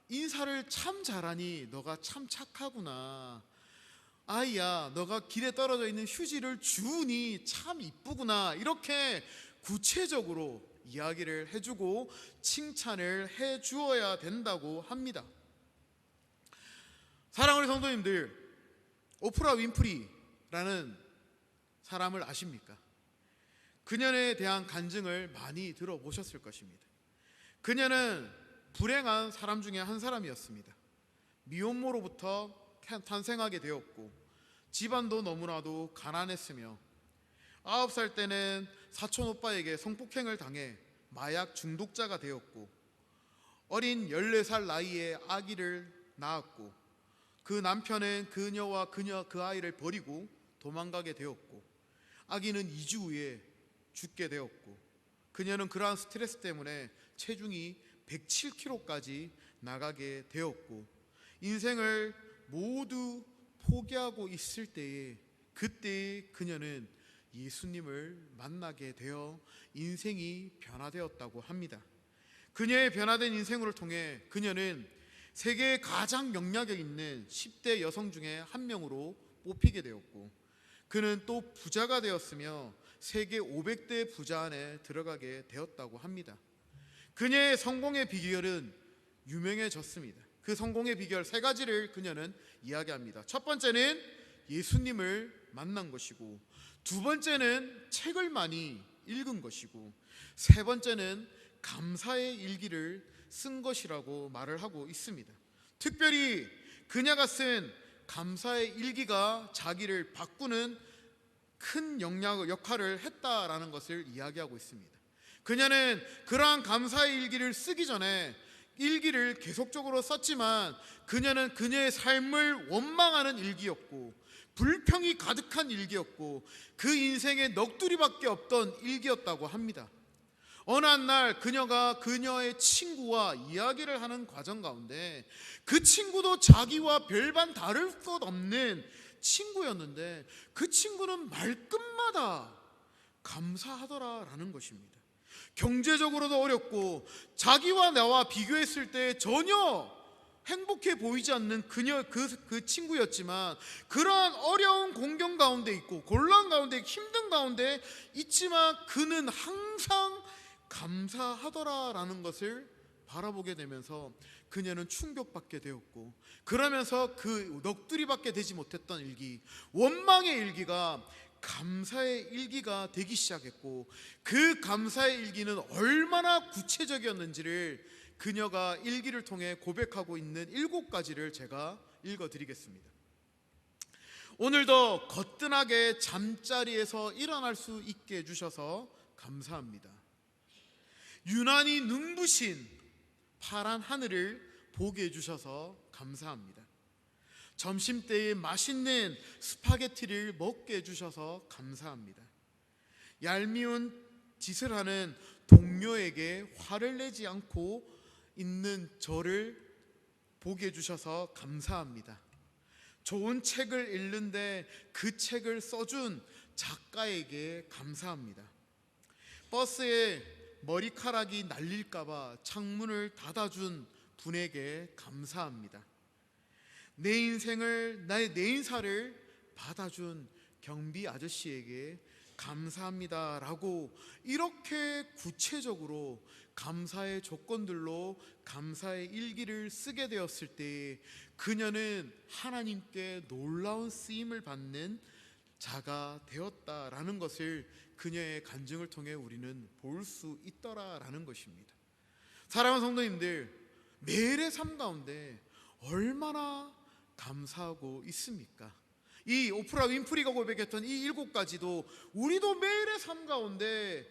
[SPEAKER 2] 인사를 참 잘하니 너가 참 착하구나. 아이야, 너가 길에 떨어져 있는 휴지를 주우니 참 이쁘구나. 이렇게 구체적으로 이야기를 해주고 칭찬을 해주어야 된다고 합니다. 사랑하는 성도님들, 오프라 윈프리라는 사람을 아십니까? 그녀에 대한 간증을 많이 들어보셨을 것입니다. 그녀는 불행한 사람 중에 한 사람이었습니다. 미혼모로부터 탄생하게 되었고, 집안도 너무나도 가난했으며 9살 때는 사촌 오빠에게 성폭행을 당해 마약 중독자가 되었고, 어린 14살 나이에 아기를 낳았고, 그 남편은 그녀와 그 아이를 버리고 도망가게 되었고, 아기는 2주 후에 죽게 되었고, 그녀는 그러한 스트레스 때문에 체중이 107kg까지 나가게 되었고, 인생을 모두 포기하고 있을 때에, 그때에 그녀는 예수님을 만나게 되어 인생이 변화되었다고 합니다. 그녀의 변화된 인생을 통해 그녀는 세계에 가장 영향력 있는 10대 여성 중에 한 명으로 뽑히게 되었고, 그는 또 부자가 되었으며 세계 500대 부자 안에 들어가게 되었다고 합니다. 그녀의 성공의 비결은 유명해졌습니다. 그 성공의 비결 3가지를 그녀는 이야기합니다. 첫 번째는 예수님을 만난 것이고, 두 번째는 책을 많이 읽은 것이고, 세 번째는 감사의 일기를 쓴 것이라고 말을 하고 있습니다. 특별히 그녀가 쓴 감사의 일기가 자기를 바꾸는 큰 역할을 했다라는 것을 이야기하고 있습니다. 그녀는 그러한 감사의 일기를 쓰기 전에 일기를 계속적으로 썼지만, 그녀는 그녀의 삶을 원망하는 일기였고, 불평이 가득한 일기였고, 그 인생에 넋두리밖에 없던 일기였다고 합니다. 어느 한 날 그녀가 그녀의 친구와 이야기를 하는 과정 가운데, 그 친구도 자기와 별반 다를 것 없는 친구였는데, 그 친구는 말끝마다 감사하더라라는 것입니다. 경제적으로도 어렵고 자기와 나와 비교했을 때 전혀 행복해 보이지 않는 그 친구였지만, 그러한 어려운 공경 가운데 있고 곤란 가운데 힘든 가운데 있지만 그는 항상 감사하더라라는 것을 바라보게 되면서 그녀는 충격받게 되었고, 그러면서 그 넋두리밖에 되지 못했던 일기, 원망의 일기가 감사의 일기가 되기 시작했고, 그 감사의 일기는 얼마나 구체적이었는지를 그녀가 일기를 통해 고백하고 있는 7가지를 제가 읽어드리겠습니다. 오늘도 거뜬하게 잠자리에서 일어날 수 있게 해주셔서 감사합니다. 유난히 눈부신 파란 하늘을 보게 해주셔서 감사합니다. 점심때에 맛있는 스파게티를 먹게 해주셔서 감사합니다. 얄미운 짓을 하는 동료에게 화를 내지 않고 있는 저를 보게 해주셔서 감사합니다. 좋은 책을 읽는데 그 책을 써준 작가에게 감사합니다. 버스에 머리카락이 날릴까봐 창문을 닫아준 분에게 감사합니다. 내 인사를 받아준 경비 아저씨에게 감사합니다라고 이렇게 구체적으로 감사의 조건들로 감사의 일기를 쓰게 되었을 때, 그녀는 하나님께 놀라운 쓰임을 받는 자가 되었다라는 것을 그녀의 간증을 통해 우리는 볼 수 있더라라는 것입니다. 사랑하는 성도님들, 매일의 삶 가운데 얼마나 감사하고 있습니까? 이 오프라 윈프리가 고백했던 이 7가지도 우리도 매일의 삶 가운데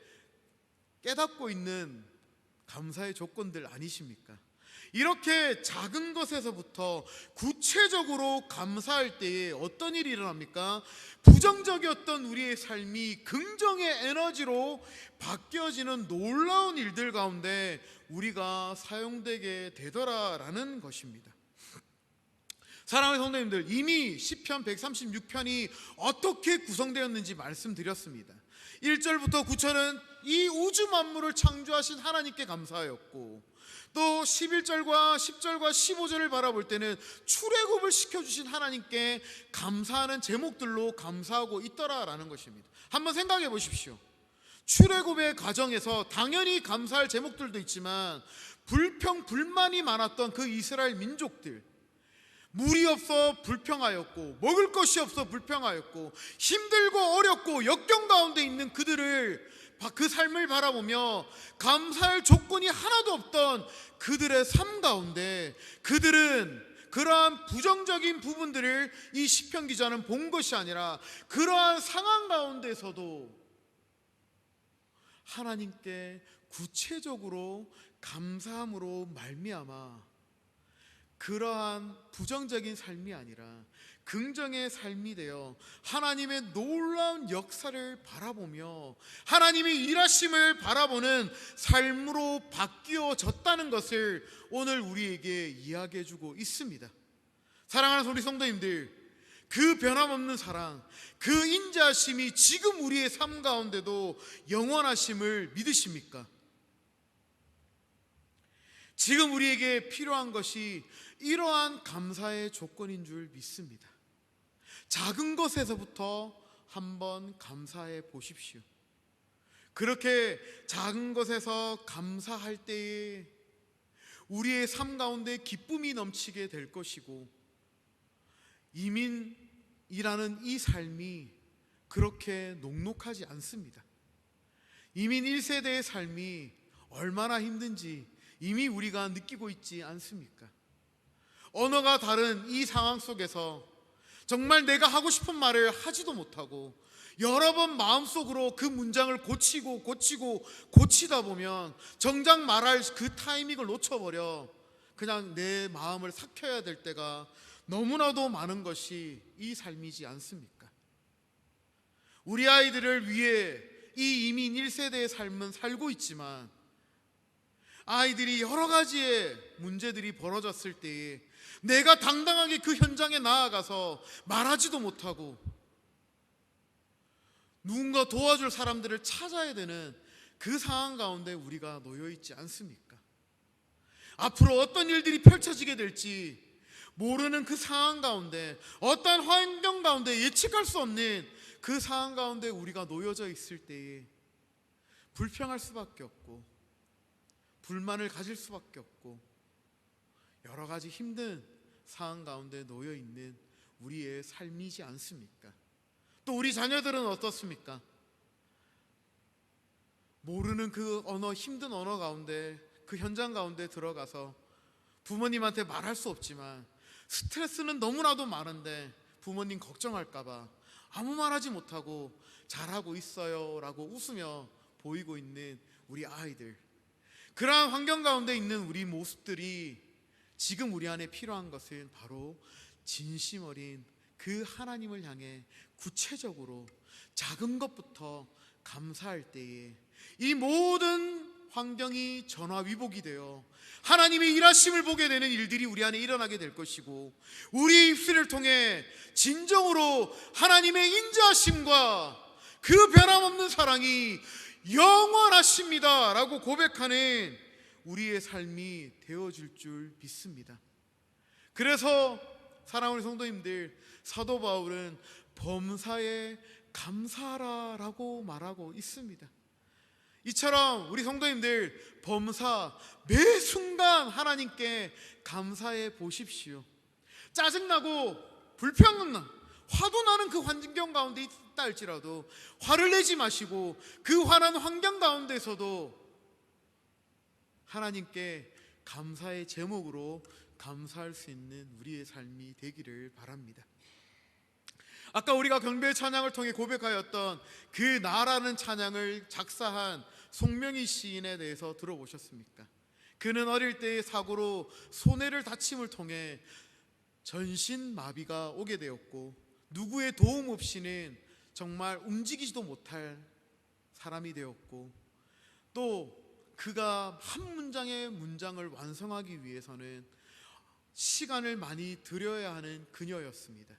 [SPEAKER 2] 깨닫고 있는 감사의 조건들 아니십니까? 이렇게 작은 것에서부터 구체적으로 감사할 때에 어떤 일이 일어납니까? 부정적이었던 우리의 삶이 긍정의 에너지로 바뀌어지는 놀라운 일들 가운데 우리가 사용되게 되더라라는 것입니다. 사랑하는 성도님들, 이미 시편 136편이 어떻게 구성되었는지 말씀드렸습니다. 1절부터 9절은 이 우주 만물을 창조하신 하나님께 감사하였고, 또 11절과 10절과 15절을 바라볼 때는 출애굽을 시켜주신 하나님께 감사하는 제목들로 감사하고 있더라라는 것입니다. 한번 생각해 보십시오. 출애굽의 과정에서 당연히 감사할 제목들도 있지만 불평 불만이 많았던 그 이스라엘 민족들, 물이 없어 불평하였고 먹을 것이 없어 불평하였고 힘들고 어렵고 역경 가운데 있는 그들을, 그 삶을 바라보며 감사할 조건이 하나도 없던 그들의 삶 가운데 그들은 그러한 부정적인 부분들을 이 시편 기자는 본 것이 아니라 그러한 상황 가운데서도 하나님께 구체적으로 감사함으로 말미암아 그러한 부정적인 삶이 아니라 긍정의 삶이 되어 하나님의 놀라운 역사를 바라보며 하나님의 일하심을 바라보는 삶으로 바뀌어졌다는 것을 오늘 우리에게 이야기해 주고 있습니다. 사랑하는 우리 성도님들, 그 변함없는 사랑, 그 인자하심이 지금 우리의 삶 가운데도 영원하심을 믿으십니까? 지금 우리에게 필요한 것이 이러한 감사의 조건인 줄 믿습니다. 작은 것에서부터 한번 감사해 보십시오. 그렇게 작은 것에서 감사할 때에 우리의 삶 가운데 기쁨이 넘치게 될 것이고, 이민이라는 이 삶이 그렇게 녹록하지 않습니다. 이민 1세대의 삶이 얼마나 힘든지 이미 우리가 느끼고 있지 않습니까? 언어가 다른 이 상황 속에서 정말 내가 하고 싶은 말을 하지도 못하고 여러 번 마음속으로 그 문장을 고치다 보면 정작 말할 그 타이밍을 놓쳐버려 그냥 내 마음을 삭혀야 될 때가 너무나도 많은 것이 이 삶이지 않습니까? 우리 아이들을 위해 이 이민 1세대의 삶은 살고 있지만 아이들이 여러 가지의 문제들이 벌어졌을 때에 내가 당당하게 그 현장에 나아가서 말하지도 못하고 누군가 도와줄 사람들을 찾아야 되는 그 상황 가운데 우리가 놓여 있지 않습니까? 앞으로 어떤 일들이 펼쳐지게 될지 모르는 그 상황 가운데, 어떤 환경 가운데 예측할 수 없는 그 상황 가운데 우리가 놓여져 있을 때에 불평할 수밖에 없고 불만을 가질 수밖에 없고 여러 가지 힘든 상황 가운데 놓여 있는 우리의 삶이지 않습니까? 또 우리 자녀들은 어떻습니까? 모르는 그 언어, 힘든 언어 가운데, 그 현장 가운데 들어가서 부모님한테 말할 수 없지만 스트레스는 너무나도 많은데 부모님 걱정할까봐 아무 말하지 못하고 잘하고 있어요 라고 웃으며 보이고 있는 우리 아이들, 그러한 환경 가운데 있는 우리 모습들이 지금 우리 안에 필요한 것은 바로 진심 어린 그 하나님을 향해 구체적으로 작은 것부터 감사할 때에 이 모든 환경이 전화위복이 되어 하나님의 일하심을 보게 되는 일들이 우리 안에 일어나게 될 것이고, 우리의 입술을 통해 진정으로 하나님의 인자하심과 그 변함없는 사랑이 영원하십니다 라고 고백하는 우리의 삶이 되어질 줄 믿습니다. 그래서 사랑하는 성도님들, 사도 바울은 범사에 감사하라 라고 말하고 있습니다. 이처럼 우리 성도님들 범사 매 순간 하나님께 감사해 보십시오. 짜증나고 불평나 화도 나는 그 환경 가운데 있다 할지라도 화를 내지 마시고 그 화난 환경 가운데서도 하나님께 감사의 제목으로 감사할 수 있는 우리의 삶이 되기를 바랍니다. 아까 우리가 경배의 찬양을 통해 고백하였던 그 나라는 찬양을 작사한 송명희 시인에 대해서 들어보셨습니까? 그는 어릴 때의 사고로 손해를 다침을 통해 전신 마비가 오게 되었고 누구의 도움 없이는 정말 움직이지도 못할 사람이 되었고 또 그가 한 문장의 문장을 완성하기 위해서는 시간을 많이 들여야 하는 그녀였습니다.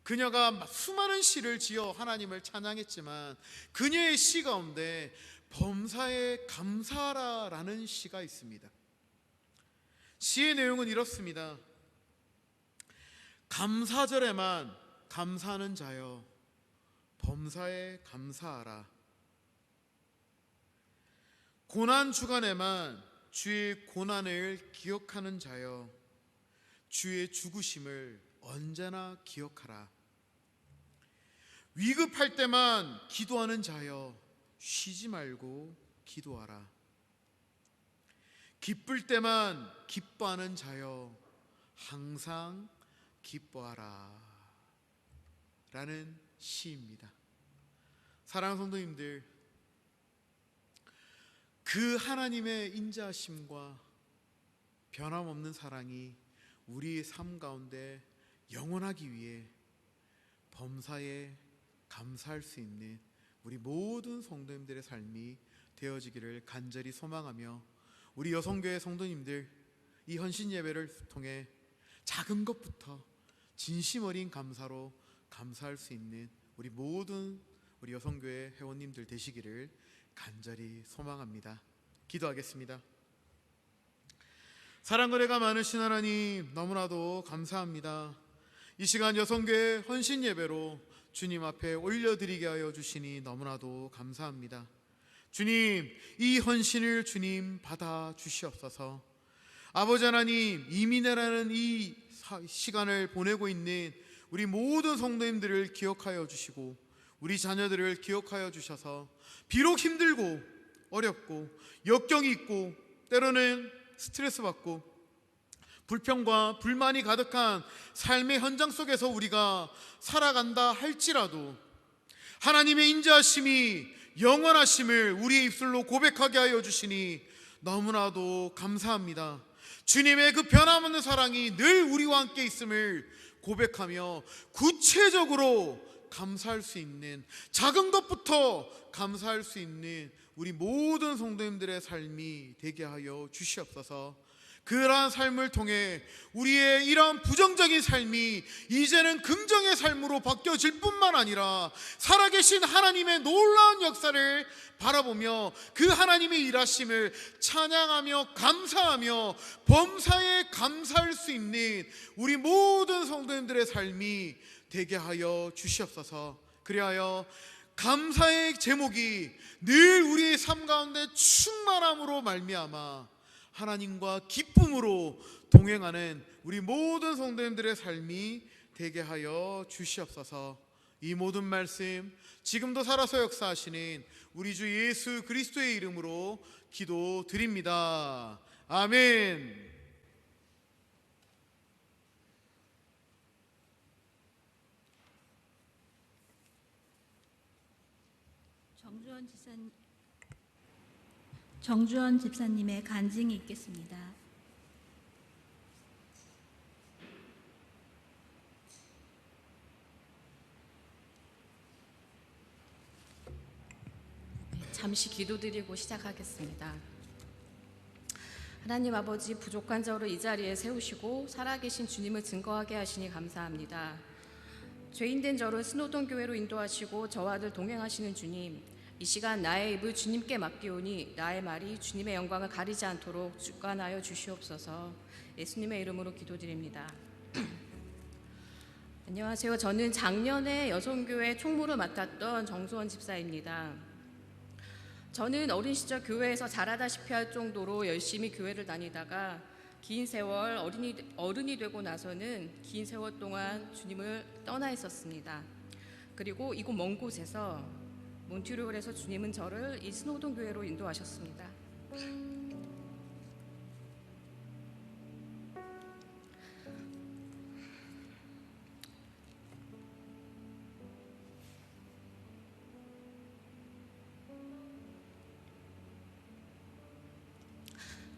[SPEAKER 2] 그녀가 수많은 시를 지어 하나님을 찬양했지만 그녀의 시 가운데 범사에 감사하라라는 시가 있습니다. 시의 내용은 이렇습니다. 감사절에만 감사하는 자여 범사에 감사하라. 고난 주간에만 주의 고난을 기억하는 자여 주의 죽으심을 언제나 기억하라. 위급할 때만 기도하는 자여 쉬지 말고 기도하라. 기쁠 때만 기뻐하는 자여 항상 기뻐하라 라는 시입니다. 사랑하는 성도님들, 그 하나님의 인자하심과 변함없는 사랑이 우리의 삶 가운데 영원하기 위해 범사에 감사할 수 있는 우리 모든 성도님들의 삶이 되어지기를 간절히 소망하며 우리 여성교회 성도님들 이 헌신 예배를 통해 작은 것부터 진심 어린 감사로 감사할 수 있는 우리 모든 우리 여성교회 회원님들 되시기를 간절히 소망합니다. 기도하겠습니다. 사랑과 은혜가 많으신 하나님, 너무나도 감사합니다. 이 시간 여성교회 헌신 예배로 주님 앞에 올려드리게 하여 주시니 너무나도 감사합니다. 주님, 이 헌신을 주님 받아 주시옵소서. 아버지 하나님, 이민회라는 이 시간을 보내고 있는 우리 모든 성도님들을 기억하여 주시고 우리 자녀들을 기억하여 주셔서 비록 힘들고 어렵고 역경이 있고 때로는 스트레스 받고 불평과 불만이 가득한 삶의 현장 속에서 우리가 살아간다 할지라도 하나님의 인자하심이 영원하심을 우리의 입술로 고백하게 하여 주시니 너무나도 감사합니다. 주님의 그 변함없는 사랑이 늘 우리와 함께 있음을 고백하며 구체적으로 감사할 수 있는, 작은 것부터 감사할 수 있는 우리 모든 성도님들의 삶이 되게 하여 주시옵소서. 그러한 삶을 통해 우리의 이러한 부정적인 삶이 이제는 긍정의 삶으로 바뀌어질 뿐만 아니라 살아계신 하나님의 놀라운 역사를 바라보며 그 하나님의 일하심을 찬양하며 감사하며 범사에 감사할 수 있는 우리 모든 성도님들의 삶이 되게 하여 주시옵소서. 그리하여 감사의 제목이 늘 우리의 삶 가운데 충만함으로 말미암아 하나님과 기쁨으로 동행하는 우리 모든 성도님들의 삶이 되게 하여 주시옵소서. 이 모든 말씀 지금도 살아서 역사하시는 우리 주 예수 그리스도의 이름으로 기도드립니다. 아멘.
[SPEAKER 1] 정주원 집사님의 간증이 있겠습니다.
[SPEAKER 3] 잠시 기도드리고 시작하겠습니다. 하나님 아버지, 부족한 저를 이 자리에 세우시고 살아계신 주님을 증거하게 하시니 감사합니다. 죄인된 저를 스노동 교회로 인도하시고 저와 늘 동행하시는 주님, 이 시간 나의 입을 주님께 맡기오니 나의 말이 주님의 영광을 가리지 않도록 주관하여 주시옵소서. 예수님의 이름으로 기도드립니다. 안녕하세요. 저는 작년에 여성교회 총무를 맡았던 정수원 집사입니다. 저는 어린 시절 교회에서 잘하다시피 할 정도로 열심히 교회를 다니다가
[SPEAKER 5] 긴 세월 어른이 되고 나서는 긴 세월 동안 주님을 떠나 있었습니다. 그리고 이곳 먼 곳에서 몬트리올에서 주님은 저를 이 스노우돈 교회로 인도하셨습니다.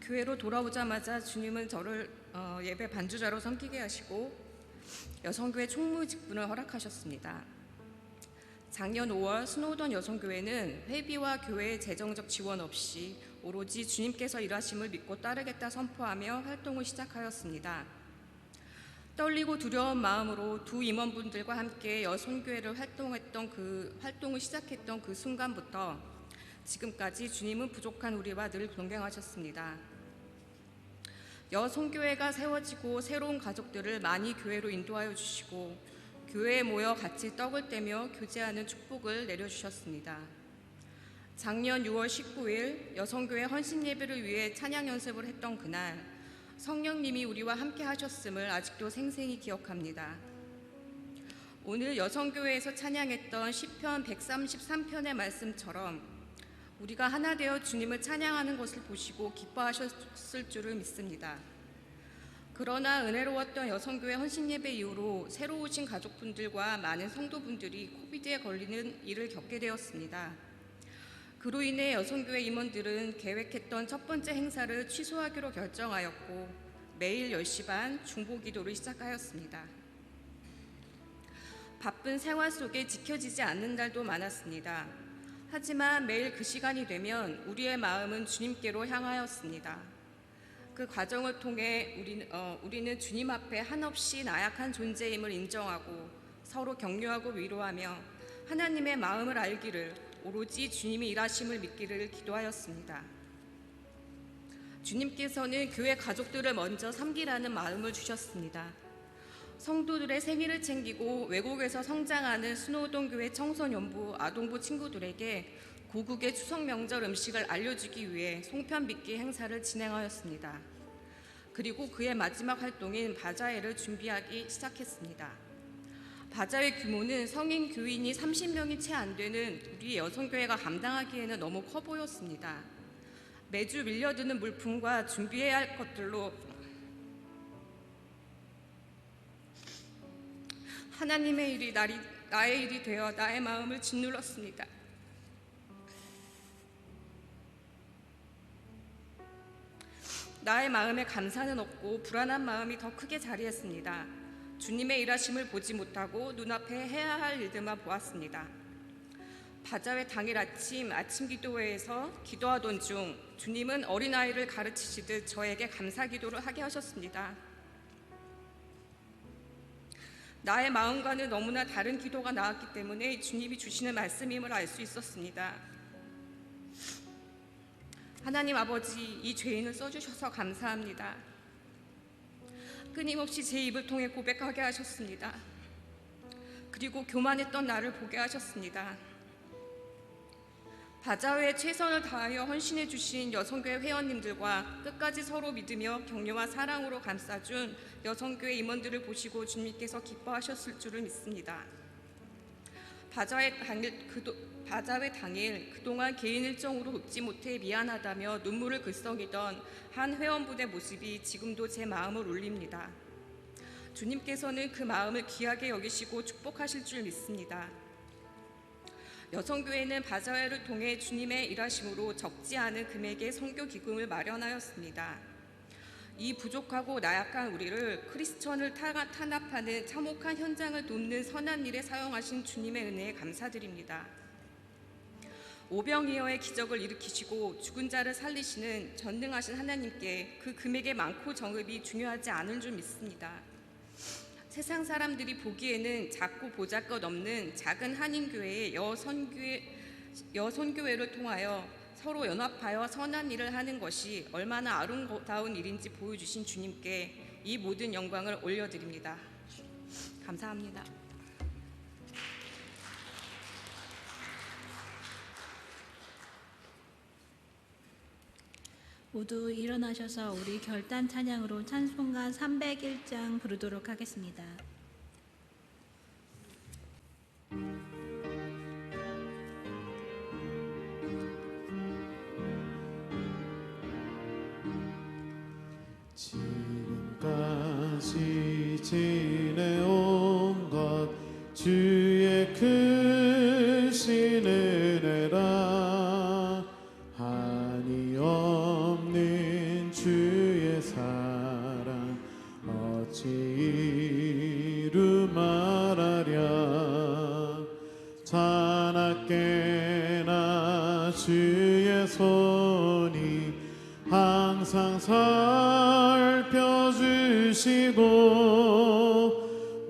[SPEAKER 5] 교회로 돌아오자마자 주님은 저를 예배 반주자로 섬기게 하시고 여성교회 총무 직분을 허락하셨습니다. 작년 5월 스노우던 여성교회는 회비와 교회의 재정적 지원 없이 오로지 주님께서 일하심을 믿고 따르겠다 선포하며 활동을 시작하였습니다. 떨리고 두려운 마음으로 두 임원분들과 함께 여성교회를 활동을 시작했던 그 순간부터 지금까지 주님은 부족한 우리와 늘 동행하셨습니다. 여성교회가 세워지고 새로운 가족들을 많이 교회로 인도하여 주시고 교회에 모여 같이 떡을 떼며 교제하는 축복을 내려주셨습니다. 작년 6월 19일 여성교회 헌신 예배를 위해 찬양 연습을 했던 그날 성령님이 우리와 함께 하셨음을 아직도 생생히 기억합니다. 오늘 여성교회에서 찬양했던 시편 133편의 말씀처럼 우리가 하나 되어 주님을 찬양하는 것을 보시고 기뻐하셨을 줄을 믿습니다. 그러나 은혜로웠던 여성교회 헌신예배 이후로 새로 오신 가족분들과 많은 성도분들이 코비드에 걸리는 일을 겪게 되었습니다. 그로 인해 여성교회 임원들은 계획했던 첫 번째 행사를 취소하기로 결정하였고 매일 10시 반 중보기도를 시작하였습니다. 바쁜 생활 속에 지켜지지 않는 날도 많았습니다. 하지만 매일 그 시간이 되면 우리의 마음은 주님께로 향하였습니다. 그 과정을 통해 우리는 주님 앞에 한없이 나약한 존재임을 인정하고 서로 격려하고 위로하며 하나님의 마음을 알기를 오로지 주님이 일하심을 믿기를 기도하였습니다. 주님께서는 교회 가족들을 먼저 섬기라는 마음을 주셨습니다. 성도들의 생일을 챙기고 외국에서 성장하는 스노우돈 교회 청소년부, 아동부 친구들에게 고국의 추석 명절 음식을 알려주기 위해 송편빚기 행사를 진행하였습니다. 그리고 그의 마지막 활동인 바자회를 준비하기 시작했습니다. 바자회 규모는 성인 교인이 30명이 채 안 되는 우리 여성교회가 감당하기에는 너무 커 보였습니다. 매주 밀려드는 물품과 준비해야 할 것들로 하나님의 일이 나의 일이 되어 나의 마음을 짓눌렀습니다. 나의 마음에 감사는 없고 불안한 마음이 더 크게 자리했습니다. 주님의 일하심을 보지 못하고 눈앞에 해야 할 일들만 보았습니다. 바자회 당일 아침 기도회에서 기도하던 중 주님은 어린아이를 가르치시듯 저에게 감사 기도를 하게 하셨습니다. 나의 마음과는 너무나 다른 기도가 나왔기 때문에 주님이 주시는 말씀임을 알 수 있었습니다. 하나님 아버지, 이 죄인을 써주셔서 감사합니다. 끊임없이 제 입을 통해 고백하게 하셨습니다. 그리고 교만했던 나를 보게 하셨습니다. 바자회에 최선을 다하여 헌신해 주신 여성교회 회원님들과 끝까지 서로 믿으며 격려와 사랑으로 감싸준 여성교회 임원들을 보시고 주님께서 기뻐하셨을 줄을 믿습니다. 바자회 당일 그동안 개인 일정으로 돕지 못해 미안하다며 눈물을 글썽이던 한 회원분의 모습이 지금도 제 마음을 울립니다. 주님께서는 그 마음을 귀하게 여기시고 축복하실 줄 믿습니다. 여성교회는 바자회를 통해 주님의 일하심으로 적지 않은 금액의 선교 기금을 마련하였습니다. 이 부족하고 나약한 우리를 크리스천을 탄압하는 참혹한 현장을 돕는 선한 일에 사용하신 주님의 은혜에 감사드립니다. 오병이어의 기적을 일으키시고 죽은 자를 살리시는 전능하신 하나님께 그 금액의 많고 적음이 중요하지 않은 줄 믿습니다. 세상 사람들이 보기에는 작고 보잘것없는 작은 한인교회의 여선교회를 통하여 서로 연합하여 선한 일을 하는 것이 얼마나 아름다운 일인지 보여주신 주님께 이 모든 영광을 올려드립니다. 감사합니다.
[SPEAKER 1] 모두 일어나셔서 우리 결단 찬양으로 찬송가 301장 부르도록 하겠습니다.
[SPEAKER 2] 지금까지 지내온 것 주의 크신 은혜라 한이 없는 주의 사랑 어찌 이루 말하랴 자나깨나 주의 손이 항상 살펴주시고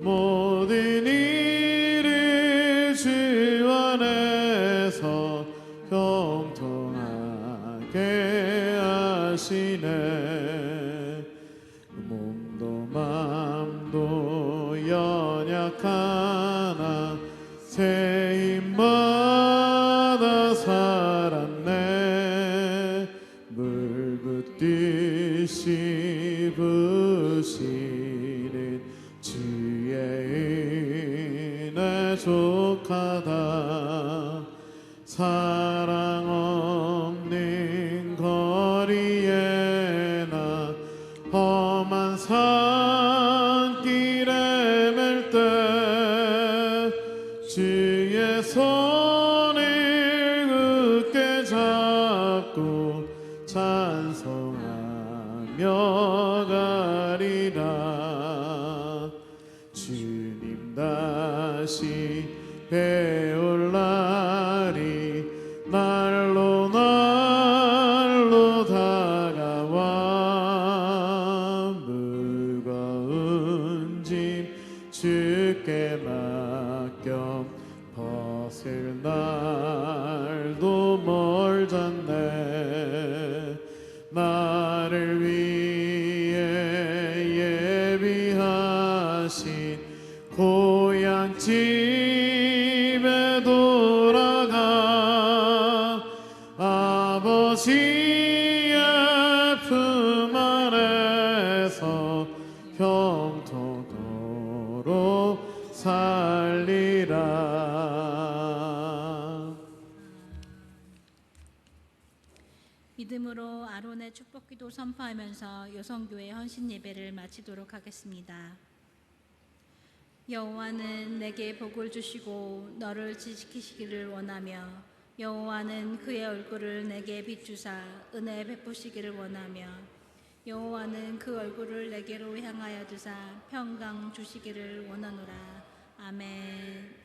[SPEAKER 2] 모든 일을 주 안에서 형통하게 하시네 몸도 맘도 연약하나 새 힘마다 살았네 물붓듯이 부시는 주의 은혜 족하다 사랑 없는 거리에 나 험한 산길에 맬 때 주의 손을 굳게 잡고 찬송하며 가리라 주님 다시 배울 날이 날로 날로 다가와 무거운 짐 주께 맡겨 벗을 날도 멀잖네 나를 위해 예비하신 고향 집에 돌아가 아버지의 품 안에서 형통토록 살리라.
[SPEAKER 1] 믿음으로 아론의 축복기도 선포하면서 여성교회 헌신 예배를 마치도록 하겠습니다. 여호와는 내게 복을 주시고 너를 지키시기를 원하며 여호와는 그의 얼굴을 내게 비추사 은혜 베푸시기를 원하며 여호와는 그 얼굴을 내게로 향하여 두사 평강 주시기를 원하노라. 아멘.